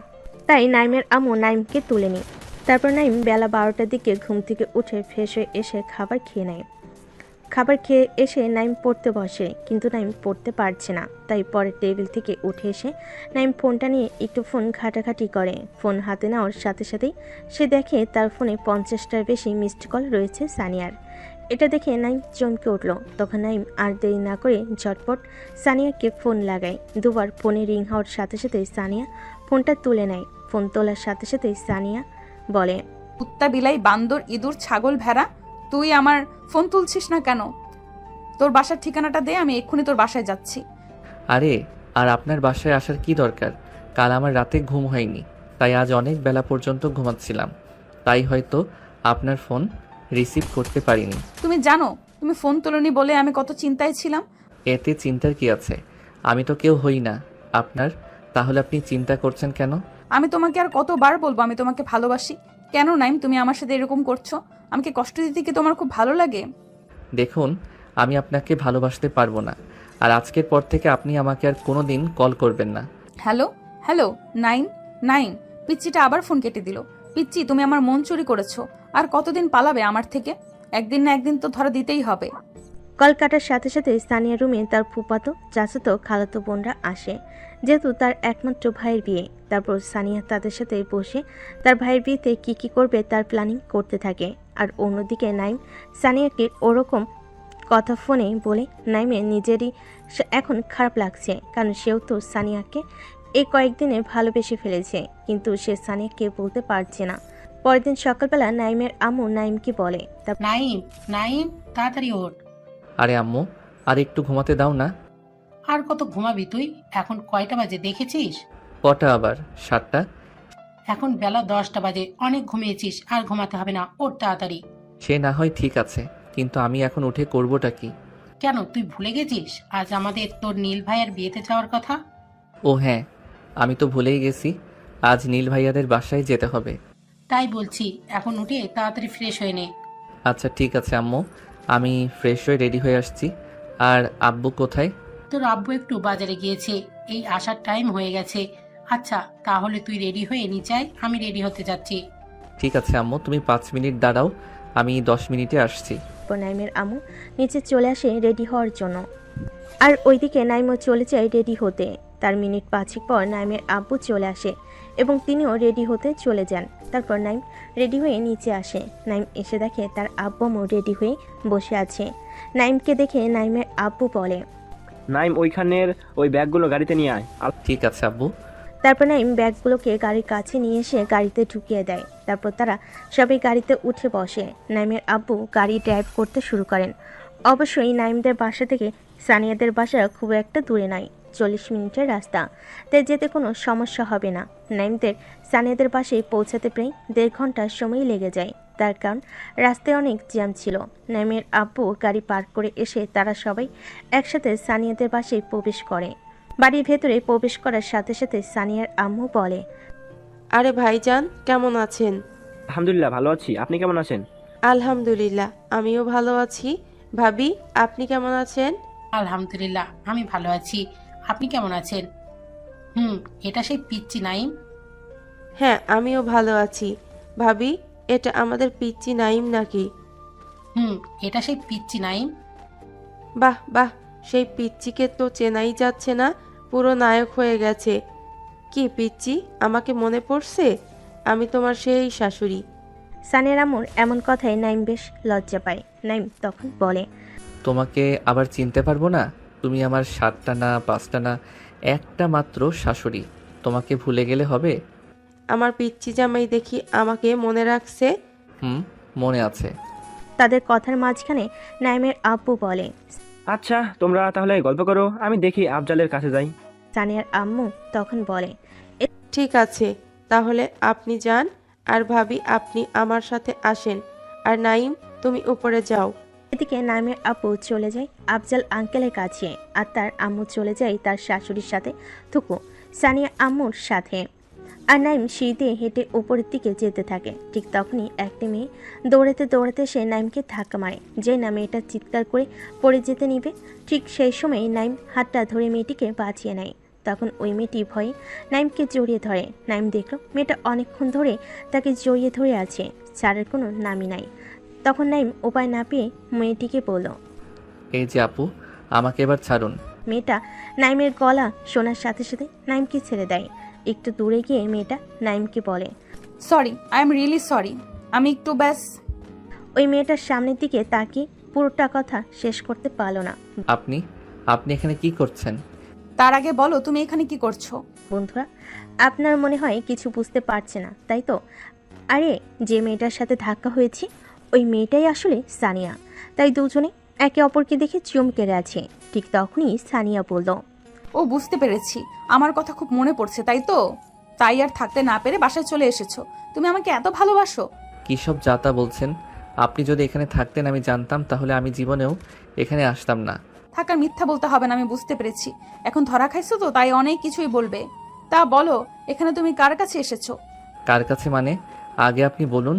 S2: তাই নাইমের আম্মু নাইমকে তুলে নেয়। তারপর নাইম বেলা 12টার দিকে ঘুম থেকে উঠে ফ্রেশ হয়ে এসে খাবার খেয়ে নেয়। খাবার খেয়ে এসে নাইম পড়তে বসে, কিন্তু নাইম পড়তে পারছে না। তাই পরের টেবিল থেকে উঠে এসে নাইম ফোনটা নিয়ে একটু ফোন ঘাটাঘাটি করে। ফোন হাতে নেওয়ার সাথে সাথেই সে দেখে তার ফোনে 50টার বেশি মিসড কল রয়েছে সানিয়ার। এটা দেখে নাইম চমকে উঠল। তখন নাইম আর দেরি না করে ঝটপট সানিয়াকে ফোন লাগায়। দুবার ফোনে রিং হওয়ার সাথে সাথেই সানিয়া ফোনটা তুলে নেয়। ফোন তোলার সাথে সাথেই সানিয়া বলে,
S1: কুত্তা, বিলাই, বান্দর, ইঁদুর, ছাগল, ভেড়া, তুই আমার ফোন তুলছিস না কেন? তোর বাসার ঠিকানাটা দে, আমি এক্ষুনি তোর বাসায় যাচ্ছি।
S3: আরে, আর আপনার বাসায় আসার কি দরকার? কাল আমার রাতে ঘুম হয়নি, তাই আজ অনেক বেলা পর্যন্ত ঘুমাচ্ছিলাম, তাই হয়তো আপনার ফোন রিসিভ করতে পারিনি।
S1: তুমি জানো তুমি ফোন তোলনি বলে আমি কত চিন্তায় ছিলাম।
S3: এতে চিন্তার কি আছে? আমি তো কেউ হই না আপনার, তাহলে আপনি চিন্তা করছেন কেন?
S1: আমি তোমাকে আর কতবার বলবো আমি তোমাকে ভালোবাসি? কেন নাইম তুমি আমার সাথে এরকম করছো? আমাকে কষ্ট দিতে কি তোমার খুব ভালো লাগে?
S3: দেখুন, আমি আপনাকে ভালোবাসতে পারবো না, আর আজকের পর থেকে আপনি আমাকে আর কোনো দিন কল করবেন না।
S1: Hello hello, Naim Naim. পিচ্চিটা আবার ফোন কেটে দিল। পিচ্চি, তুমি আমার মন চুরি করেছো। আর কতদিন পালাবে আমার থেকে? একদিন না একদিন তো ধরা দিতেই হবে।
S2: কল কাটার সাথে সাথে স্থানীয় রুমে তার ফুপাতো, চাচাতো, খালাতো বোনরা আসে। যেহেতু তার একমাত্র ভাইয়ের বিয়ে, তারপর সানিয়া তাদের সাথে বসে তার ভাইয়ের বিয়েতে কি কি করবে তার প্ল্যানিং করতে থাকে। আর অন্যদিকে নাইম সানিয়াকে ওরকম কথা ফোনে বলে নাইমে নিজেরই এখন খারাপ লাগছে, কারণ সেও তো সানিয়াকে এই কয়েকদিনে ভালোবেসে ফেলেছে, কিন্তু সে সানিয়াকে বলতে পারছে না। পরের দিন সকালবেলা নাইমের আম্মু নাইমকে বলে,
S7: নাইম নাইম তাড়াতাড়ি ওঠ।
S3: আরে আম্মু, আর একটু ঘুমাতে দাও না।
S7: আর কত ঘুমাবি তুই? এখন কয়টা বাজে দেখেছিস?
S3: কটা আবার? 7টা?
S7: এখন বেলা 10টা বাজে, অনেক ঘুমিয়েছিস, আর ঘুমাতে হবে না, ওর তাড়াতাড়ি।
S3: সে না হয় ঠিক আছে, কিন্তু আমি এখন উঠে করবোটা কি?
S7: কেন, তুই ভুলে গেছিস আজ আমাদের তোর নীল ভাইয়ের বিয়েতে যাওয়ার কথা?
S3: ও হ্যাঁ, আমি তো ভুলেই গেছি। আজ নীল ভাইয়াদের বাসায় যেতে হবে।
S7: তাই বলছি, এখন উঠে তাড়াতাড়ি ফ্রেশ হয়ে নে।
S3: আচ্ছা ঠিক আছে আম্মু, আমি ফ্রেশ হয়ে রেডি হয়ে আসছি। আর আব্বু কোথায়?
S7: তোর আব্বু একটু বাজারে গিয়েছে, এই আসার টাইম হয়ে গেছে। আচ্ছা তাহলে তুই রেডি হয়ে নিচে আয়, আমি রেডি হতে যাচ্ছি।
S3: ঠিক আছে আম্মু, তুমি 5 মিনিট দাঁড়াও, আমি 10 মিনিটে আসছি।
S2: নাইমের আম্মু নিচে চলে আসে রেডি হওয়ার জন্য, আর ওইদিকে নাইমও চলে যায় রেডি হতে। তার মিনিট 5 পর নাইমের আব্বু চলে আসে এবং তিনিও রেডি হতে চলে যান। তারপর নাইম রেডি হয়ে নিচে আসে। নাইম এসে দেখে তার আব্বু রেডি হয়ে বসে আছে। নাইমকে দেখে নাইমের আব্বু বলে,
S14: নাইম ওইখানের ওই ব্যাগগুলো গাড়িতে নিয়ে আয়।
S3: ঠিক আছে আব্বু।
S2: তারপর নাইম ব্যাগগুলোকে গাড়ির কাছে নিয়ে এসে গাড়িতে ঢুকিয়ে দেয়। তারপর তারা সবাই গাড়িতে উঠে বসে। নাইমের আব্বু গাড়ি ড্রাইভ করতে শুরু করেন। অবশ্যই নাইমদের বাসা থেকে সানিয়াদের বাসা খুব একটা দূরে নয়, 40 মিনিটের রাস্তা, তাই যেতে কোনো সমস্যা হবে না। নাইমদের সানিয়াদের বাসায় পৌঁছাতে প্রায় 1.5 ঘন্টা সময় লেগে যায়, তার কারণ রাস্তায় অনেক জ্যাম ছিল। নাইমের আব্বু গাড়ি পার্ক করে এসে তারা সবাই একসাথে সানিয়াদের বাসায় প্রবেশ করে। বাড়ির ভেতরে প্রবেশ করার সাথে সাথে সানিয়ার আম্মু বলে,
S9: আরে ভাইজান, কেমন আছেন?
S14: আলহামদুলিল্লাহ ভালো আছি, আপনি কেমন আছেন?
S9: আলহামদুলিল্লাহ, আমিও ভালো আছি। ভাবি, আপনি কেমন আছেন?
S7: আলহামদুলিল্লাহ আমি ভালো আছি, আপনি কেমন আছেন? এটা সেই পিচ্চি নাইম?
S9: হ্যাঁ, আমিও ভালো আছি। ভাবি, এটা আমাদের পিচ্চি নাইম নাকি?
S7: এটা সেই পিচ্চি নাইম।
S9: বাহ বাহ, সেই পিচ্চিকে তো চেনাই যাচ্ছে না, পুরো নায়ক হয়ে গেছে। কি পিচ্চি, আমাকে মনে পড়ছে? আমি তোমার সেই শাশুড়ি।
S2: সানিয়ার আম্মুর এমন কথায় নাইম বেশ লজ্জা পায়। নাইম তখন বলে,
S3: তোমাকে আবার চিনতে পারবো না? তুমি আমার 7টা না 5টা না, একটা মাত্র শাশুড়ি। তোমাকে ভুলে গেলে হবে?
S9: আমার পিচ্চি জামাই দেখি আমাকে মনে রাখছে।
S3: মনে আছে।
S2: তাদের কথার মাঝখানে নাইমের আব্বু বলে,
S14: আচ্ছা তোমরা তাহলে গল্প করো, আমি দেখি আফজালের কাছে যাই।
S2: সানিয়ার আম্মু তখন বলে,
S9: ঠিক আছে, তাহলে আপনি যান, আর ভাবি আপনি আমার সাথে আসেন, আর নাইম তুমি উপরে যাও।
S2: এদিকে নাইমের আব্বু চলে যায় আফজাল আঙ্কেলের কাছে, আর তার আম্মু চলে যায় তার শাশুড়ির সাথে থুকু সানিয়া আম্মুর সাথে। আর নাইম সিঁড়ি হেঁটে উপরের দিকে যেতে থাকে। ঠিক তখনই একটি মেয়ে দৌড়াতে দৌড়াতে সে নাইমকে ধাক্কা মারে। যে না মেয়েটা চিৎকার করে পড়ে যেতে নিবে, ঠিক সেই সময় নাইম হাতটা ধরে মেয়েটিকে বাঁচিয়ে নেয়। তখন ওই মেয়েটি ভয়ে নাইমকে জড়িয়ে ধরে। নাইম দেখল মেয়েটা অনেকক্ষণ ধরে তাকে জড়িয়ে ধরে আছে, ছাড়ার কোনো নামই নাই। তখন নাইম উপায় না পেয়ে মেয়েটিকে বলল,
S3: এই যে আপু, আমাকে এবার ছাড়ুন।
S2: মেয়েটা নাইমের গলা শোনার সাথে সাথে নাইমকে ছেড়ে দেয়। একটু দূরে গিয়ে মেয়েটা নাইমকে বলে,
S1: sorry, I am really sorry, আমি একটু ব্যাস।
S2: ওই মেয়েটার সামনের দিকে তাকিয়ে পুরোটা কথা শেষ করতে পারল না।
S3: আপনি এখানে কি করছেন?
S1: তার আগে বলো তুমি এখানে কি করছো?
S2: বন্ধুরা, আপনার মনে হয় কিছু বুঝতে পারছে না, তাই তো? আরে যে মেয়েটার সাথে ধাক্কা হয়েছে ওই মেয়েটাই আসলে সানিয়া। তাই দুজনে একে অপরকে দেখে চমকে আছে। ঠিক তখনই সানিয়া বলল,
S1: ও বুঝতে পেরেছি, আমার কথা খুব মনে পড়ছে তাই তো, তাই আর থাকতে না পেরে বাসায় চলে এসেছো। তুমি আমাকে এত ভালোবাসো?
S3: কী সব যাতা বলছেন? আপনি যদি এখানে থাকতেন আমি জানতাম, তাহলে আমি জীবনেও এখানে আসতাম না।
S1: থাকার মিথ্যা বলতে হবে না, আমি বুঝতে পেরেছি। এখন ধরা খাইছো তো, তাই অনেক কিছুই বলবে। তা বলো, এখানে তুমি কার কাছে এসেছো?
S3: কার কাছে মানে? আগে আপনি বলুন,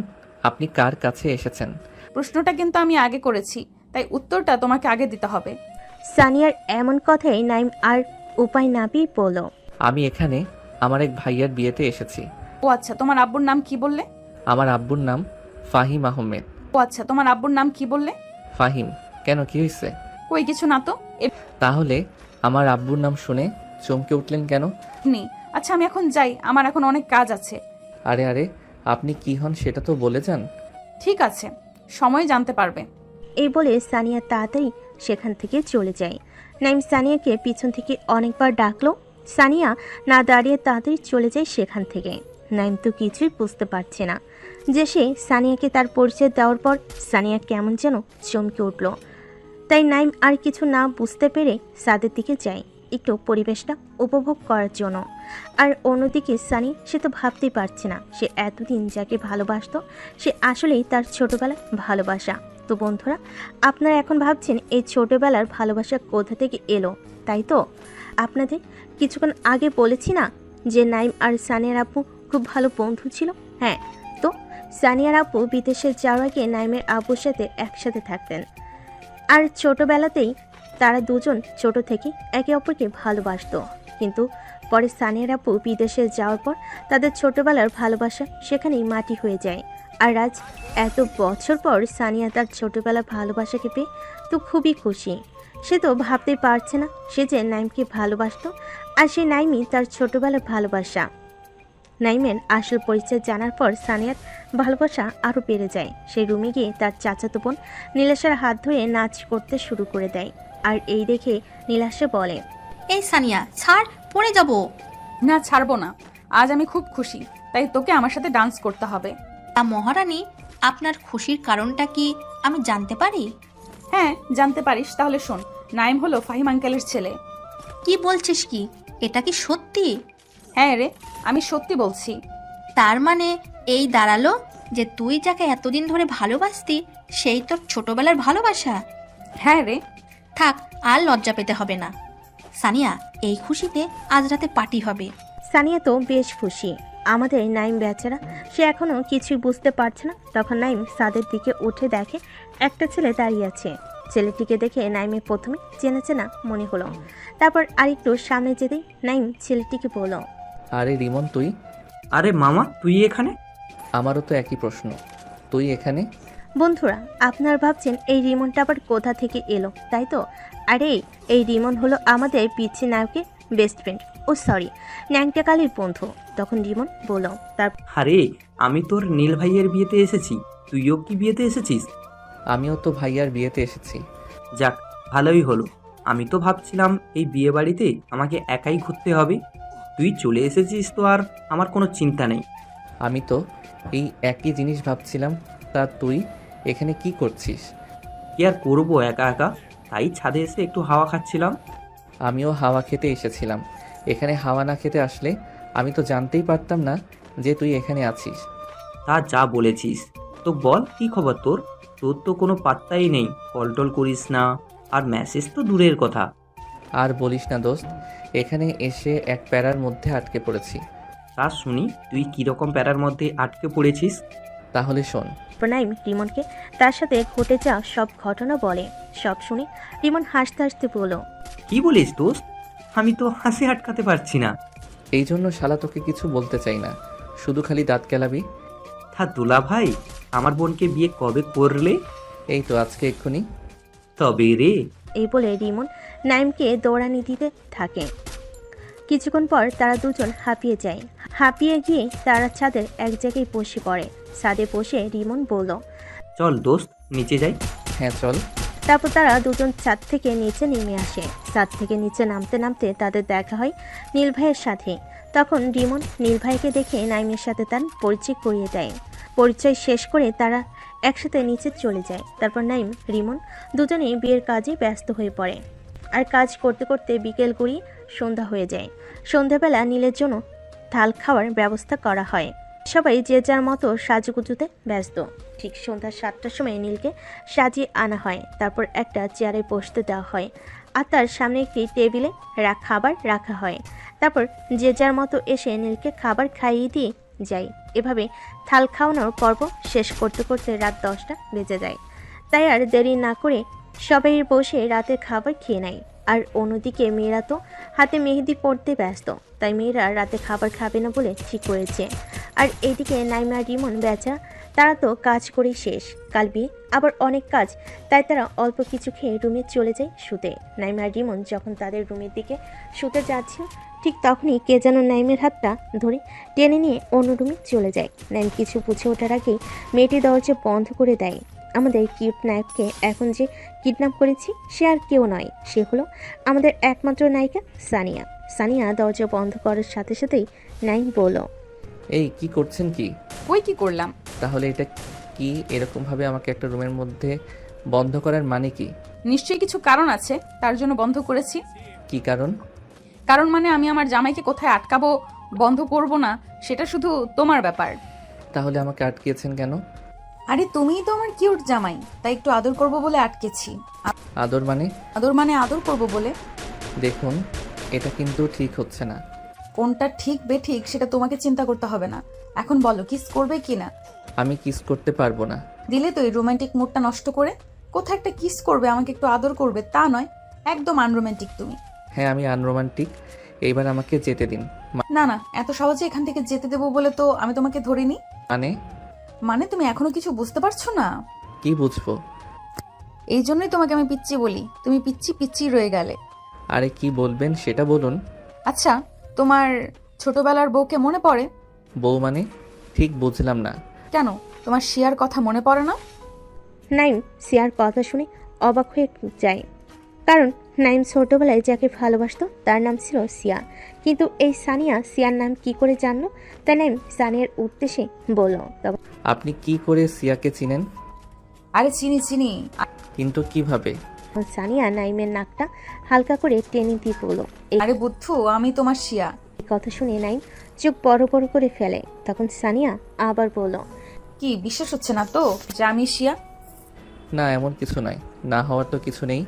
S3: আপনি কার কাছে এসেছেন?
S1: প্রশ্নটা কিন্তু আমি আগে করেছি, তাই উত্তরটা তোমাকে আগে দিতে হবে।
S2: সানিয়ার এমন কথাই নাইম আর উপায় না পেয়ে বলল,
S3: আমি এখানে আমার এক ভাইয়ার বিয়েতে এসেছি।
S1: ও আচ্ছা, তোমার আব্বুর নাম কি বললে?
S3: আমার আব্বুর নাম ফাহিম আহমেদ।
S1: ও আচ্ছা, তোমার আব্বুর নাম কি বললে?
S3: ফাহিম। কেন, কি হয়েছে?
S1: ওই কিছু না তো।
S3: তাহলে আমার আব্বুর নাম শুনে চমকে উঠলেন কেন?
S1: আচ্ছা আমি এখন যাই, আমার এখন অনেক কাজ আছে।
S3: আরে আরে, আপনি কি হন সেটা তো বলে যান।
S1: ঠিক আছে, সময় জানতে পারবে।
S2: এই বলে সানিয়া তাড়াতাড়ি সেখান থেকে চলে যায়। নাইম সানিয়াকে পিছন থেকে অনেকবার ডাকলো। সানিয়া না দাঁড়িয়ে তাড়াতাড়ি চলে যায় সেখান থেকে। নাইম তো কিছুই বুঝতে পারছে না যে সে সানিয়াকে তার পরিচয় দেওয়ার পর সানিয়া কেমন যেন চমকে উঠল। তাই নাইম আর কিছু না বুঝতে পেরে ছাদের দিকে যায়। একটু পরিবেশটা উপভোগ করার জন্য। আর অন্যদিকে সানি, সে তো ভাবতেই পারছে না সে এতদিন যাকে ভালোবাসতো সে আসলেই তার ছোটবেলার ভালোবাসা। তো বন্ধুরা, আপনারা এখন ভাবছেন এই ছোটবেলার ভালোবাসা কোথা থেকে এলো, তাই তো? আপনাদের কিছুক্ষণ আগে বলেছি না যে নাইম আর সানিয়ার আপু খুব ভালো বন্ধু ছিল। হ্যাঁ, তো সানিয়ার আপু বিদেশে যাওয়ার আগে নাইমের আব্বুর সাথে একসাথে থাকতেন। আর ছোটবেলাতেই তারা দুজন ছোট থেকে একে অপরকে ভালোবাসতো। কিন্তু পরে সানিয়ার আপু বিদেশে যাওয়ার পর তাদের ছোটবেলার ভালোবাসা সেখানেই মাটি হয়ে যায়। আর আজ এত বছর পর সানিয়া তার ছোটবেলার ভালোবাসাকে পেয়ে তো খুবই খুশি। সে তো ভাবতেই পারছে না সে যে নাইমকে ভালোবাসতো, আর সে নাইমই তার ছোটবেলার ভালোবাসা। নাইমের আসল পরিচয় জানার পর সানিয়ার ভালোবাসা আরও বেড়ে যায়। সেই রুমে গিয়ে তার চাচাতো বোন নীলাশার হাত ধরে নাচ করতে শুরু করে দেয়। আর এই দেখে নীলাশা বলে,
S5: এই সানিয়া ছাড়, পড়ে যাব।
S1: না, ছাড়বো না। আজ আমি খুব খুশি, তাই তোকে আমার সাথে ডান্স করতে হবে।
S5: তা মহারানী, আপনার খুশির কারণটা কি আমি জানতে পারি?
S1: হ্যাঁ, জানতে পারিস। তাহলে শোন, নাইম হলো ফাহিম আঙ্কেলের ছেলে।
S5: কি বলছিস কি? এটা কি সত্যি?
S1: হ্যাঁ রে, আমি সত্যি বলছি।
S5: তার মানে এই দাঁড়ালো যে তুই যাকে এতদিন ধরে ভালোবাসতি সেই তোর ছোটবেলার ভালোবাসা।
S1: হ্যাঁ রে।
S5: থাক, আর লজ্জা পেতে হবে না। সানিয়া, এই খুশিতে আজ রাতে পার্টি হবে।
S2: সানিয়া তো বেশ খুশি। আমাদের নাইম বেচারা, সে এখনও কিছুই বুঝতে পারছে না। তখন নাইম ছাদের দিকে উঠে দেখে একটা ছেলে দাঁড়িয়ে আছে। ছেলেটিকে দেখে নাইমের প্রথমে চেনা চেনা মনে হলো। তারপর আরেকটু সামনে যেতেই নাইম ছেলেটিকে বলল,
S3: আরে রিমন, তুই?
S14: আরে মামা, তুই এখানে?
S3: আমারও তো একই প্রশ্ন, তুই এখানে?
S2: বন্ধুরা, আপনারা ভাবছেন এই রিমনটা আবার কোথা থেকে এলো, তাই তো? আরে এই রিমন হলো আমাদের পিচ্ছি নায়কের বেস্ট ফ্রেন্ড, ও সরি, ন্যাংটা কালির বন্ধু। তখন রিমন বলল, তার
S14: আরে আমি তোর নীল ভাইয়ের বিয়েতে এসেছি, তুইও কি বিয়েতে এসেছিস?
S3: আমিও তো ভাইয়ার বিয়েতে এসেছি।
S14: যাক, ভালোই হলো। আমি তো ভাবছিলাম এই বিয়ে বাড়িতে আমাকে একাই ঘুরতে হবে। তুই চলে এসেছিস তো আর আমার কোনো চিন্তা নেই।
S3: আমি তো এই একই জিনিস ভাবছিলাম। তা তুই এখানে কি করছিস?
S14: কি আর করবো একা একা, তাই ছাদে এসে একটু হাওয়া খাচ্ছিলাম।
S3: আমিও হাওয়া খেতে এসেছিলাম। এখানে হাওয়া না খেতে আসলে আমি তো জানতেই পারতাম না যে তুই এখানে আছিস।
S14: তা যা বলেছিস, তো বল কি খবর তোর? তোর তো কোনো পাত্তাই নেই, কল টল করিস না, আর মেসেজ তো দূরের কথা।
S3: আর বলিস না দোস্ত, এখানে এসে এক প্যারার মধ্যে আটকে পড়েছি।
S14: তা শুনি, তুই কীরকম প্যারার মধ্যে আটকে পড়েছিস?
S3: তাহলে শোন।
S2: নাইম রিমনকে তার সাথে ঘটে যাওয়া সব ঘটনা বলে। সব শুনে রিমন হাসতে হাসতে বলল,
S14: কি বলিস দোস্ত? আমি তো হাসি আটকাতে পারছি না।
S3: এই জন্য শালা তোকে কিছু বলতে চাই না, শুধু খালি দাঁত কেলাবি।
S14: তা দুলা ভাই, আমার বোনকে বিয়ে কবে করলে?
S3: এই তো আজকে এক্ষুনি।
S14: তবে রে।
S2: এই বলে রিমন নাইমকে দৌড়ানি দিতে থাকে। কিছুক্ষণ পর তারা দুজন হাঁপিয়ে যায়। হাঁপিয়ে গিয়ে তারা ছাদের এক জায়গায় বসে পড়ে। ছাদে বসে রিমন বলল,
S14: চল দোস্ত, নিচে যাই।
S3: হ্যাঁ চল।
S2: তারপর তারা দুজন ছাদ থেকে নিচে নেমে আসে। ছাদ থেকে নিচে নামতে নামতে তাদের দেখা হয় নীল ভাইয়ের সাথে। তখন রিমন নীল ভাইকে দেখে নাইমের সাথে তার পরিচয় করিয়ে দেয়। পরিচয় শেষ করে তারা একসাথে নিচে চলে যায়। তারপর নাইম রিমন দুজনেই বিয়ের কাজে ব্যস্ত হয়ে পড়ে। আর কাজ করতে করতে বিকেল গড়িয়ে সন্ধ্যা হয়ে যায়। সন্ধ্যাবেলা নীলের জন্য থাল খাওয়ার ব্যবস্থা করা হয়। সবাই যে যার মতো সাজুগুজুতে ব্যস্ত। ঠিক সন্ধ্যা 7টার সময় নীলকে সাজিয়ে আনা হয়। তারপর একটা চেয়ারে বসতে দেওয়া হয় আর তার সামনে একটি টেবিলে খাবার রাখা হয়। তারপর যে যার মতো এসে নীলকে খাবার খাইয়ে দিয়ে যায়। এভাবে থাল খাওয়ানোর পর্ব শেষ করতে করতে রাত 10টা বেজে যায়। তাই আর দেরি না করে সবাই বসে রাতের খাবার খেয়ে নেয়। আর অন্যদিকে মেয়েরা তো হাতে মেহেদি পড়তে ব্যস্ত, তাই মেয়েরা রাতে খাবার খাবে না বলে ঠিক করেছে। আর এদিকে নাইমা রিমন বেচারা, তারা তো কাজ করে শেষ, কাল বিয়ে, আবার অনেক কাজ, তাই তারা অল্প কিছু খেয়ে রুমে চলে যায় শুতে। নাইমা রিমন যখন তাদের রুমের দিকে শুতে যাচ্ছিল, ঠিক তখনই কে যেন নাইমের হাতটা ধরে টেনে নিয়ে অন্য রুমে চলে যায়। নাইম কিছু বুঝে ওঠার আগেই মেয়েটি দরজা বন্ধ করে দেয়। আমাদের কিউট নায়ককে এখন যে কিডন্যাপ করেছি সে আর কেউ নয়, সে হলো আমাদের একমাত্র নায়িকা সানিয়া। সানিয়া দরজা বন্ধ করার সাথে সাথেই নাইম বলল,
S3: এই কি করছেন কি?
S1: ওই কি করলাম?
S3: তাহলে এটা কি এরকমভাবে আমাকে একটা রুমের মধ্যে বন্ধ করার মানে কি?
S1: নিশ্চয়ই কিছু কারণ আছে, তার জন্য বন্ধ করেছি।
S3: কি কারণ?
S1: কারণ মানে আমি আমার জামাইকে কোথায় আটকাবো, বন্ধ করব না, সেটা শুধু তোমার ব্যাপার।
S3: তাহলে আমাকে আটকিয়েছেন কেন?
S1: আরে তুমিই তো আমার কিউট জামাই, তাই একটু আদর করব বলে আটকেছি।
S3: আদর মানে?
S1: আদর মানে আদর করব বলে।
S3: দেখুন, এটা কিন্তু ঠিক হচ্ছে না।
S1: কোনটা ঠিক বেঠিক সেটা তোমাকে চিন্তা করতে হবে না। এখন বলো, কিস করবে কি না?
S3: আমি কিস করতে পারবো না।
S1: দিলে তো এই রোমান্টিক মুডটা নষ্ট করে। কোথায় একটা কিস করবে, আমাকে একটু আদর করবে, তা নয়। একদম আনরোমান্টিক তুমি।
S3: হ্যাঁ, আমি আনরোমান্টিক। এইবার আমাকে যেতে দিন।
S1: না না, এত সহজে এখান থেকে যেতে দেবো বলে তো আমি তোমাকে ধরিনি। মানে তুমি এখনো কিছু বুঝতে পারছো না?
S3: কি বুঝবো?
S1: এই জন্যই তোমাকে আমি পিচ্চি বলি, তুমি পিচ্চি পিচ্চি রয়ে গেলে।
S3: আরে কি বলবেন সেটা বলুন।
S1: আচ্ছা, তোমার ছোটবেলার বউকে মনে পড়ে?
S3: বউ মানে? ঠিক বুঝলাম না।
S1: কেন, তোমার শিয়ার কথা মনে পড়ে না?
S2: নাইম সিয়ার কথা শুনে অবাক হয়ে যায়, কারণ নাইম ছোটবেলায় যাকে ভালোবাসতো তার নাম ছিল সিয়া। কিন্তু এই সানিয়া সিয়ার নাম কি করে জানলো? তাই নাইম সানিয়ার উদ্দেশ্যে বলল,
S3: আপনি কি করে সিয়াকে চিনেন?
S1: আরে চিনি চিনি।
S3: কিন্তু কিভাবে?
S2: সানিয়া নাইমের নাকটা হালকা করে টেনে দিয়ে বলল,
S1: আরে বুদ্ধু, আমি তোমার শিয়া।
S2: এই কথা শুনে নাইম চোখ বড় বড় করে ফেলে। তখন সানিয়া আবার বলল,
S1: কি বিশ্বাস হচ্ছে না তো যে আমি শিয়া?
S3: না, এমন কিছু নয়। না হওয়ার তো কিছু নেই।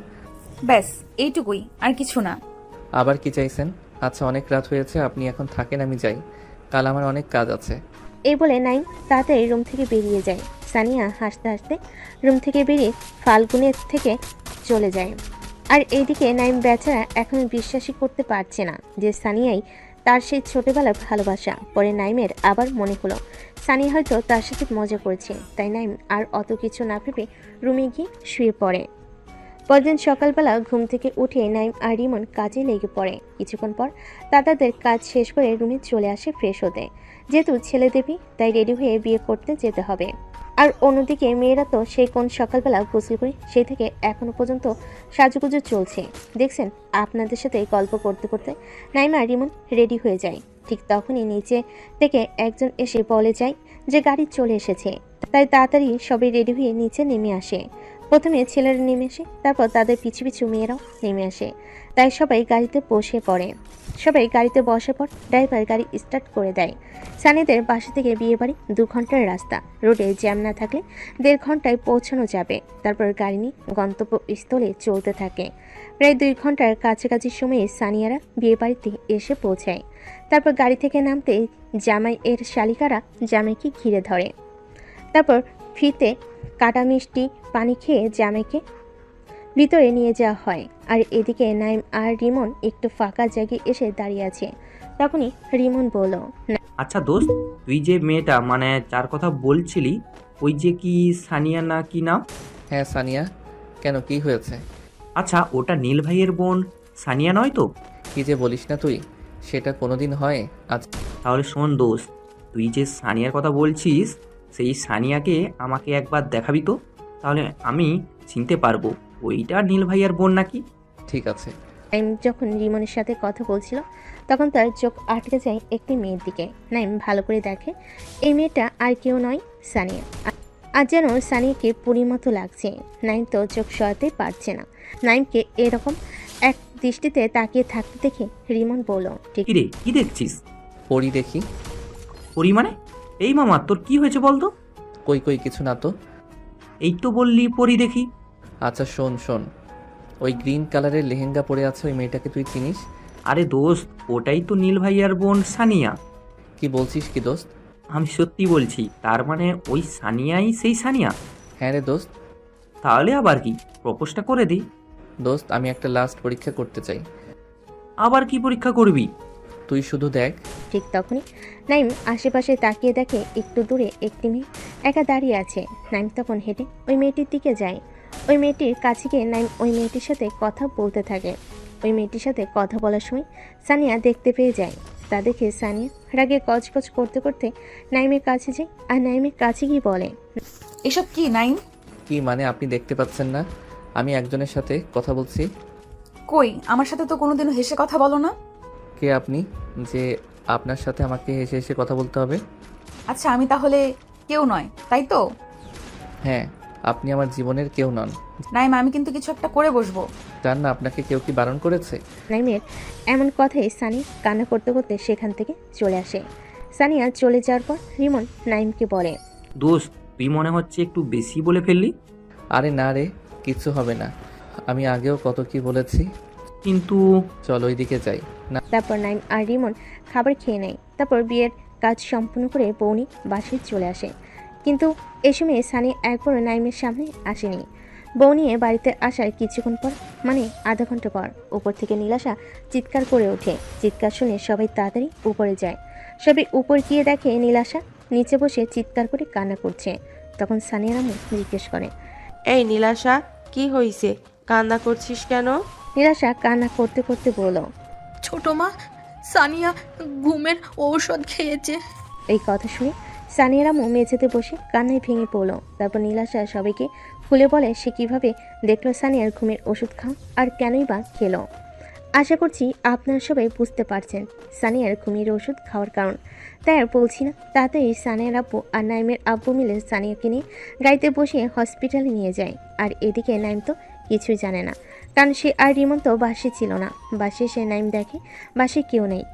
S1: ব্যাস এইটুকুই, আর কিছু না।
S3: আবার কি চাইছেন? আচ্ছা, অনেক রাত হয়েছে, আপনি এখন থাকেন, আমি যাই। কাল আমার অনেক কাজ আছে।
S2: এই বলে নাইম তাড়াতাড়ি রুম থেকে বেরিয়ে যায়। সানিয়া হাসতে হাসতে রুম থেকে বেরিয়ে ফাল্গুনের থেকে চলে যায়। আর এইদিকে নাইম বেচারা এখন বিশ্বাসই করতে পারছে না যে সানিয়াই তার সেই ছোটবেলার ভালোবাসা। পরে নাইমের আবার মনে হলো সানিয়া হয়তো তার সাথে মজা করেছে, তাই নাইম আর অত কিছু না ভেবে রুমে গিয়ে শুয়ে পড়ে। পরদিন সকালবেলা ঘুম থেকে উঠে নাইম আর রিমন কাজে লেগে পড়ে। কিছুক্ষণ পর তাদের কাজ শেষ করে রুমে চলে আসে ফ্রেশ হতে। যেহেতু ছেলে দেবী, তাই রেডি হয়ে বিয়ে করতে যেতে হবে। আর অন্যদিকে মেয়েরা তো সেই কোন সকালবেলা গোসল করে সেই থেকে এখনো পর্যন্ত সাজুগুজু চলছে। দেখছেন, আপনাদের সাথে গল্প করতে করতে নাইম আর রিমন রেডি হয়ে যায়। ঠিক তখনই নিচে থেকে একজন এসে বলে যায় যে গাড়ি চলে এসেছে। তাই তাড়াতাড়ি সবাই রেডি হয়ে নিচে নেমে আসে। প্রথমে ছেলেরা নেমে আসে, তারপর তাদের পিছু পিছু মেয়েরাও নেমে আসে। তাই সবাই গাড়িতে বসে পড়ে। সবাই গাড়িতে বসে পর ড্রাইভার গাড়ি স্টার্ট করে দেয়। সানিদের বাসা থেকে বিয়ে বাড়ি 2 ঘন্টার রাস্তা। রোডে জ্যাম না থাকলে 1.5 ঘন্টায় পৌঁছানো যাবে। তারপর গাড়ি নিয়ে গন্তব্যস্থলে চলতে থাকে। প্রায় 2 ঘন্টার কাছাকাছি সময়ে সানিয়ারা বিয়ে বাড়িতে এসে পৌঁছায়। তারপর গাড়ি থেকে নামতে জামাই এর শালিকারা জামাইকে ঘিরে ধরে। তারপর ফিতে কাটা মিষ্টি পানি খেয়ে জামাইকে ভিতরে নিয়ে যাওয়া হয়। আর এদিকে নাইম আর রিমন একটু ফাঁকা জায়গায় এসে দাঁড়িয়ে আছে। তখনই রিমন বলল,
S14: আচ্ছা দোস্ত, তুই যে মেয়েটা মানে যার কথা বলছিলি, ওই যে কি সানিয়া না কি নাম?
S3: হ্যাঁ সানিয়া। কেন, কি হয়েছে?
S14: আচ্ছা, ওটা নীল ভাইয়ের বোন সানিয়া নয় তো?
S3: কি যে বলিস না তুই, সেটা কোনোদিন হয়? আজ
S14: তাহলে শোন দোস্ত, তুই যে সানিয়ার কথা বলছিস সেই সানিয়াকে আমাকে একবার দেখাবি তো, তাহলে আমি চিনতে পারবো ওইটা নীল ভাইয়ের বোন নাকি।
S3: ঠিক আছে।
S2: নাইম যখন রিমনের সাথে কথা বলছিল তখন তার চোখ আটকে যায় একটি মেয়ের দিকে। নাইম ভালো করে দেখে এই মেয়েটা আর কেউ নয়, সানিয়া। আর যেন সানিয়াকে পুরীর মতো লাগছে। নাইম তো চোখ সরাতেই পারছে না। নাইমকে এরকম এক দৃষ্টিতে তাকিয়ে থাকতে দেখে রিমন বলল, ঠিক
S14: কি রে, কি দেখছিস?
S3: পরি দেখি।
S14: পরি মানে? এই মামা, তোর কি হয়েছে বলতো?
S3: কই কই, কিছু না তো।
S14: এই তো বললি পরি দেখি।
S3: আচ্ছা শোন শোন, ওই গ্রিন কালারের লেহেঙ্গা পরে আছে ওই মেয়েটাকে তুই চিনিস?
S14: আরে দোস্ত, ওটাই তো নীল ভাইয়ার বোন সানিয়া।
S3: কি বলছিস কি দোস্ত?
S14: আমি সত্যি বলছি, তার মানে ওই সানিয়াই সেই সানিয়া?
S3: হ্যাঁ রে দোস্ত।
S14: তাহলে আবার কি, প্রপোজটা করে দিই।
S3: দোস্ত, আমি একটা লাস্ট পরীক্ষা করতে চাই।
S14: আবার কি পরীক্ষা করবি?
S3: তুই শুধু দেখ।
S2: ঠিক তখনই নাইম আশেপাশে তাকিয়ে দেখে একটু দূরে একটি মেয়ে একা দাঁড়িয়ে আছে। নাইম তখন হেঁটে ওই মেয়েটির দিকে যায়। ওই মেয়েটির কাছে গিয়ে নাইম ওই মেয়েটির সাথে কথা বলতে থাকে। ওই মেয়েটির সাথে কথা বলার সময় সানিয়া দেখতে পেয়ে যায়। তা দেখে সানিয়া রাগে কচকচ করতে করতে নাইমের কাছে যায় আর নাইমের কাছে গিয়ে বলে,
S1: এসব কি নাইম?
S3: কি মানে আপনি দেখতে পাচ্ছেন না আমি একজনের সাথে কথা বলছি?
S1: কই, আমার সাথে তো কোনোদিনও হেসে কথা বলো না।
S3: কে আপনি যে আপনার সাথে আমাকে হেসে হেসে কথা বলতে হবে?
S1: আচ্ছা, আমি তাহলে কেউ নয়, তাই তো?
S3: হ্যাঁ, আপনি আমার জীবনের কেউ নন।
S1: নাইম, আমি কিন্তু কিছু একটা করে বসবো।
S3: জান না আপনাকে কেউ কি বারণ করেছে?
S2: নাইমের এমন কথায় সানি কান্না করতে করতে সেখান থেকে চলে আসে। সানিয়া চলে যাওয়ার পর রিমন নাইমকে বলে,
S14: দোস্ত তুই মনে হচ্ছে একটু বেশি বলে ফেললি।
S3: আরে না রে, কিচ্ছু হবে না। আমি আগেও কত কি বলেছি।
S14: কিন্তু
S3: চল ওইদিকে যাই না।
S2: তারপর নাইম আর রিমন খাবার খেয়ে নেয়। তারপর বিয়ের কাজ সম্পূর্ণ করে বৌনি বাসায় চলে আসে। কিন্তু এ সময় সানি একবারও নাইমের সামনে আসেনি। বউ নিয়ে বাড়িতে আসার কিছুক্ষণ পর, মানে আধা ঘন্টা পর, উপর থেকে নীলাশা চিৎকার করে ওঠে। চিৎকার শুনে সবাই তাড়াতাড়ি উপরে যায়। সবাই উপর গিয়ে দেখে নীলাশা নিচে বসে চিৎকার করে কান্না করছে। তখন সানিয়ার আম্মু জিজ্ঞেস করে,
S9: এই নীলাশা, কি হয়েছে? কান্না করছিস কেন?
S2: নীলাশা কান্না করতে করতে বলল,
S5: ছোট মা, সানিয়া ঘুমের ঔষধ খেয়েছে।
S2: এই কথা শুনে সানিয়ার আম্মু মেঝেতে বসে কান্নায় ভেঙে পড়ল। তারপর নীলাশা সবাইকে খুলে বলে সে কিভাবে দেখলো সানিয়ার ঘুমের ওষুধ খাও আর কেনই বা খেলো। আশা করছি আপনারা সবাই বুঝতে পারছেন সানিয়ার ঘুমের ওষুধ খাওয়ার কারণ। তাই আর বলছি না, তাড়াতাড়ি সানিয়ার আব্বু আর নাইমের আব্বু মিলে সানিয়াকে নিয়ে গাড়িতে বসিয়ে হসপিটালে নিয়ে যায়। আর এদিকে নাইম তো কিছুই জানে না, কারণ সে আর রিমন তো বাসে ছিল না। বাসে সে নাইম দেখে বাসে কেউ নেই।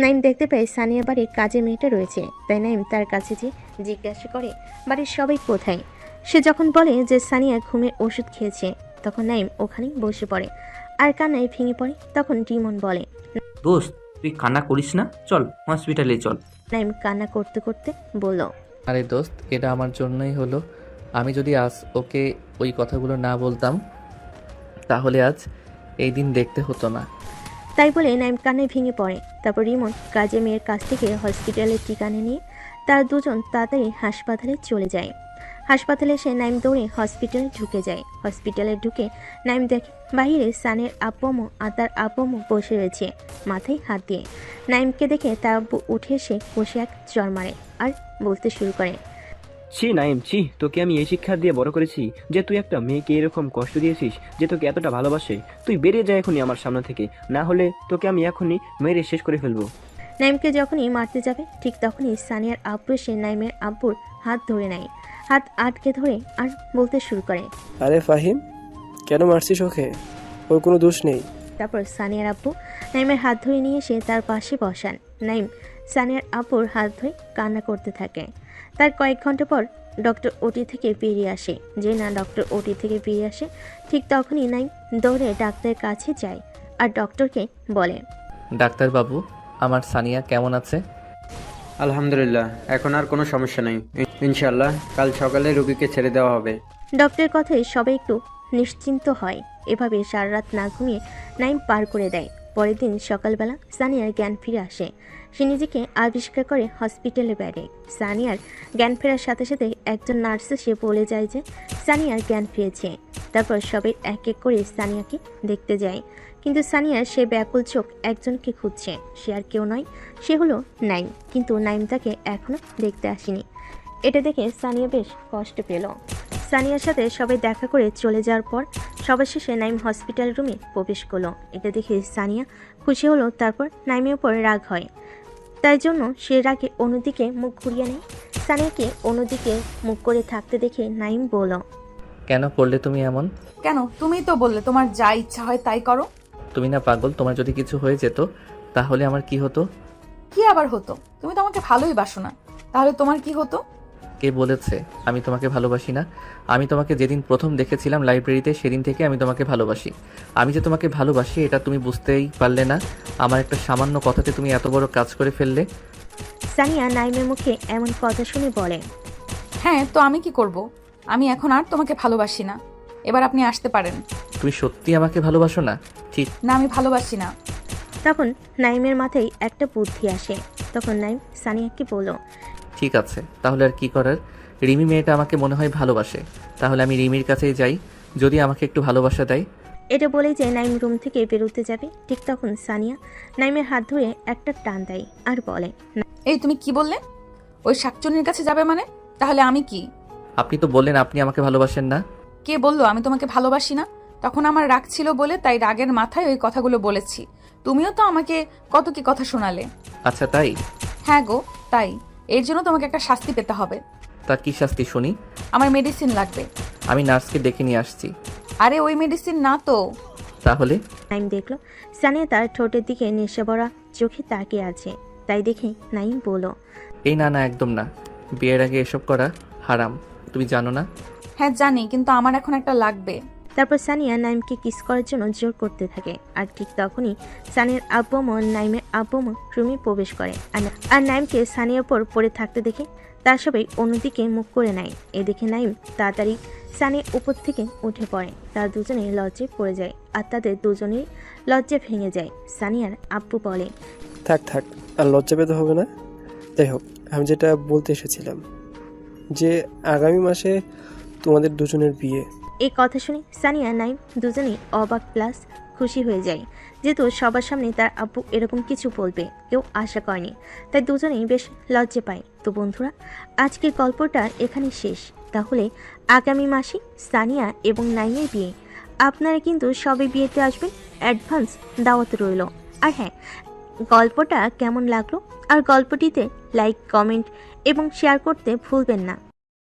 S2: নাইম দেখতে পায় সানিয়া বাড়ির কাজে মেয়েটা রয়েছে। তাই নাইম তার কাছে যে জিজ্ঞাসা করে বাড়ির সবাই কোথায়। সে যখন বলে যে সানিয়া ঘুমের ওষুধ খেয়েছে, তখন নাইম ওখানেই বসে পড়ে আর কান্নায় ভেঙে পড়ে। তখন রিমন বলে,
S14: দোস্ত তুই কান্না করিস না, চল হসপিটালে চল।
S2: নাইম কান্না করতে করতে বলল,
S3: আরে দোস্ত, এটা আমার জন্যই হলো। আমি যদি আজ ওকে ওই কথাগুলো না বলতাম তাহলে আজ এই দিন দেখতে হতো না।
S2: তাই বলে নাইম কান্নায় ভেঙে পড়ে। তারপর রিমন কাজে মেয়ের কাছ থেকে হসপিটালের ঠিকানা নিয়ে তারা দুজন তাড়াতাড়ি হাসপাতালে চলে যায়। হাসপাতালে এসে নাইম দৌড়ে হসপিটালে ঢুকে যায়। হসপিটালে ঢুকে নাইম দেখে বাইরে সানের আব্বু আর তার আব্বু বসে রয়েছে মাথায় হাত দিয়ে। নাইমকে দেখে তার আব্বু উঠে এসে বসে এক চড় মারে আর বলতে শুরু করে,
S15: ছি নাইম, ছি, তোকে আমি এই শিক্ষা দিয়ে বড় করেছি যে তুই একটা মেয়েকে এরকম কষ্ট দিয়েছিস যে তোকে এতটা ভালোবাসে। তুই বেরিয়ে যায় এখনই আমার সামনে থেকে, না হলে তোকে আমি এখনই মেরে শেষ করে ফেলবো।
S2: নাইমকে যখনই মারতে যাবে ঠিক তখনই সানিয়ার আব্বু এসে নাইমের আব্বুর হাত ধরে নেয়, হাত আটকে ধরে আর বলতে শুরু করে,
S10: আরে ফাহিম, কেন মারছিস ওকে? ওর কোনো দোষ নেই।
S2: তারপর সানিয়ার আব্বু নাইমের হাত ধরে নিয়ে এসে তার পাশে বসান। নাইম সানিয়ার আব্বুর হাত ধরে কান্না করতে থাকে। তার কয়েক ঘন্টা পর ডক্টর ওটি থেকে বেরিয়ে আসে। যে না ডক্টর ওটি থেকে বেরিয়ে আসে ঠিক তখনই নাইম দৌড়ে ডাক্তারের কাছে যায় আর ডক্টরকে বলে,
S3: ডাক্তারবাবু, আমার সানিয়া কেমন আছে?
S11: আলহামদুলিল্লাহ, এখন আর কোনো সমস্যা নেই। ইনশাল্লাহ কাল সকালে রোগীকে ছেড়ে দেওয়া হবে।
S2: ডক্টরের কথায় সবাই একটু নিশ্চিন্ত হয়। এভাবে সারা রাত না ঘুমিয়ে নাইম পার করে দেয়। পরের দিন সকালবেলা সানিয়ার জ্ঞান ফিরে আসে। সে নিজেকে আবিষ্কার করে হসপিটালে বেড়ে। সানিয়ার জ্ঞান ফেরার সাথে সাথে একজন নার্স এসে বলে যায় যে সানিয়ার জ্ঞান ফিরেছে। তারপর সবাই এক এক করে সানিয়াকে দেখতে যায়, কিন্তু সানিয়ার সে ব্যাকুল চোখ একজনকে খুঁজছে। সে আর কেউ নয়, সে হলো নাইম। কিন্তু নাইম তাকে এখনো দেখতে আসেনি। এটা দেখে সানিয়া বেশ কষ্ট পেল। সানিয়ার সাথে সবাই দেখা করে চলে যাওয়ার পর সবার শেষে নাইম হসপিটাল রুমে প্রবেশ করলো। এটা দেখে সানিয়া খুশি হলো। তারপর নাইমের উপর রাগ হয়, তাই জন্য সে রাগে অন্যদিকে মুখ ঘুরিয়ে নেয়। সানিয়াকে অন্যদিকে মুখ করে থাকতে দেখে নাইম বলল,
S3: কেন করলে তুমি এমন?
S1: কেন? তুমিই তো বললে তোমার যা ইচ্ছা হয় তাই করো।
S3: তুমি না পাগল? তোমার যদি কিছু হয়ে যেত তাহলে আমার কি হতো?
S1: কি আবার হতো? তুমি তো আমাকে ভালোই বাসো না, তাহলে তোমার কি হতো?
S3: কে বলেছে আমি তোমাকে ভালোবাসি না? আমি তোমাকে যেদিন প্রথম দেখেছিলাম লাইব্রেরিতে, সেদিন থেকে আমি তোমাকে ভালোবাসি। আমি যে তোমাকে ভালোবাসি এটা তুমি বুঝতেই পারলে না। আমার একটা সামান্য কথাতে তুমি এত বড় কাজ করে ফেললে।
S2: সানিয়া নাইমের মুখে এমন কথা শুনে বলে,
S1: হ্যাঁ তো আমি কি করব? আমি এখন আর তোমাকে ভালোবাসি না, এবার আপনি আসতে পারেন।
S3: তুমি সত্যি আমাকে ভালোবাসো না? ঠিক
S1: না, আমি ভালোবাসি না।
S2: তখন নাইমের মাথায় একটা বুদ্ধি আসে। তখন নাইম সানিয়াকে বলল,
S3: ঠিক আছে, তাহলে আর কি করার? রিমি মেয়েটা আমাকে মনে হয় ভালোবাসে, তাহলে আমি রিমির কাছেই যাই, যদি আমাকে একটু ভালোবাসা দেয়।
S2: এটা বলেই যে নাইম রুম থেকে বেরোতে যাবে ঠিক তখন সানিয়া নাইমের হাত ধরে একটা টান দেয় আর বলে,
S1: এই তুমি কি বললে? ওই শাকচুনির কাছে যাবে মানে? তাহলে আমি কি?
S3: আপনি তো বললেন আপনি আমাকে ভালোবাসেন না।
S1: কে বললো আমি তোমাকে ভালোবাসি না? তখন আমার রাগ ছিল বলে তাই রাগের মাথায় ওই কথাগুলো বলেছি। তুমিও তো আমাকে কত কি কথা শোনালে।
S3: আচ্ছা তাই?
S1: হ্যাঁ গো তাই। এর জন্য তোমাকে একটা শাস্তি পেতে হবে।
S3: তা কি শাস্তি শুনি?
S1: আমার মেডিসিন লাগবে।
S3: আমি নার্সকে ডেকে নিয়ে আসছি।
S1: আরে ওই মেডিসিন না তো।
S3: তাহলে?
S2: নাইম দেখলো সানিয়া তার ঠোঁটের দিকে নেশা ভরা চোখে তাকিয়ে আছে, তাই দেখে নাইম বলল,
S3: এই না না, একদম না। বিয়ের আগে এসব করা হারাম, তুমি জানো না?
S1: হ্যাঁ জানি, কিন্তু আমার এখন একটা লাগবে।
S2: তারপর সানিয়া নাইমকে কিস করার জন্য জোর করতে থাকে। আর ঠিক তখনই সানিয়ার আব্বুমা নাইমের আব্বুমা রুমে প্রবেশ করে আর নাইমকে সানিয়ার উপর পড়ে থাকতে দেখে তার সবাই অন্যদিকে মুখ করে নেয়। এ দেখে নাইম তাড়াতাড়ি সানিয়ার উপর থেকে উঠে পড়ে। তারা দুজনেই লজ্জায় পড়ে যায় আর তাদের দুজনেই লজ্জা ভেঙে যায়। সানিয়ার আব্বু বলে,
S10: থাক থাক, আর লজ্জা পেতে হবে না। যাই হোক, আমি যেটা বলতে এসেছিলাম যে আগামী মাসে তোমাদের দুজনের বিয়ে।
S2: এই কথা শুনে সানিয়া নাইম দুজনেই অবাক প্লাস খুশি হয়ে যায়, যেহেতু সবার সামনে তার আব্বু এরকম কিছু বলবে কেউ আশা করেনি, তাই দুজনেই বেশ লজ্জা পায়। তো বন্ধুরা, আজকের গল্পটা এখানে শেষ। তাহলে আগামী মাসে সানিয়া এবং নাইমের বিয়ে। আপনারা কিন্তু সবাই বিয়েতে আসবেন, অ্যাডভান্স দাওয়াত রইল। আর হ্যাঁ, গল্পটা কেমন লাগলো আর গল্পটিতে লাইক, কমেন্ট এবং শেয়ার করতে ভুলবেন না।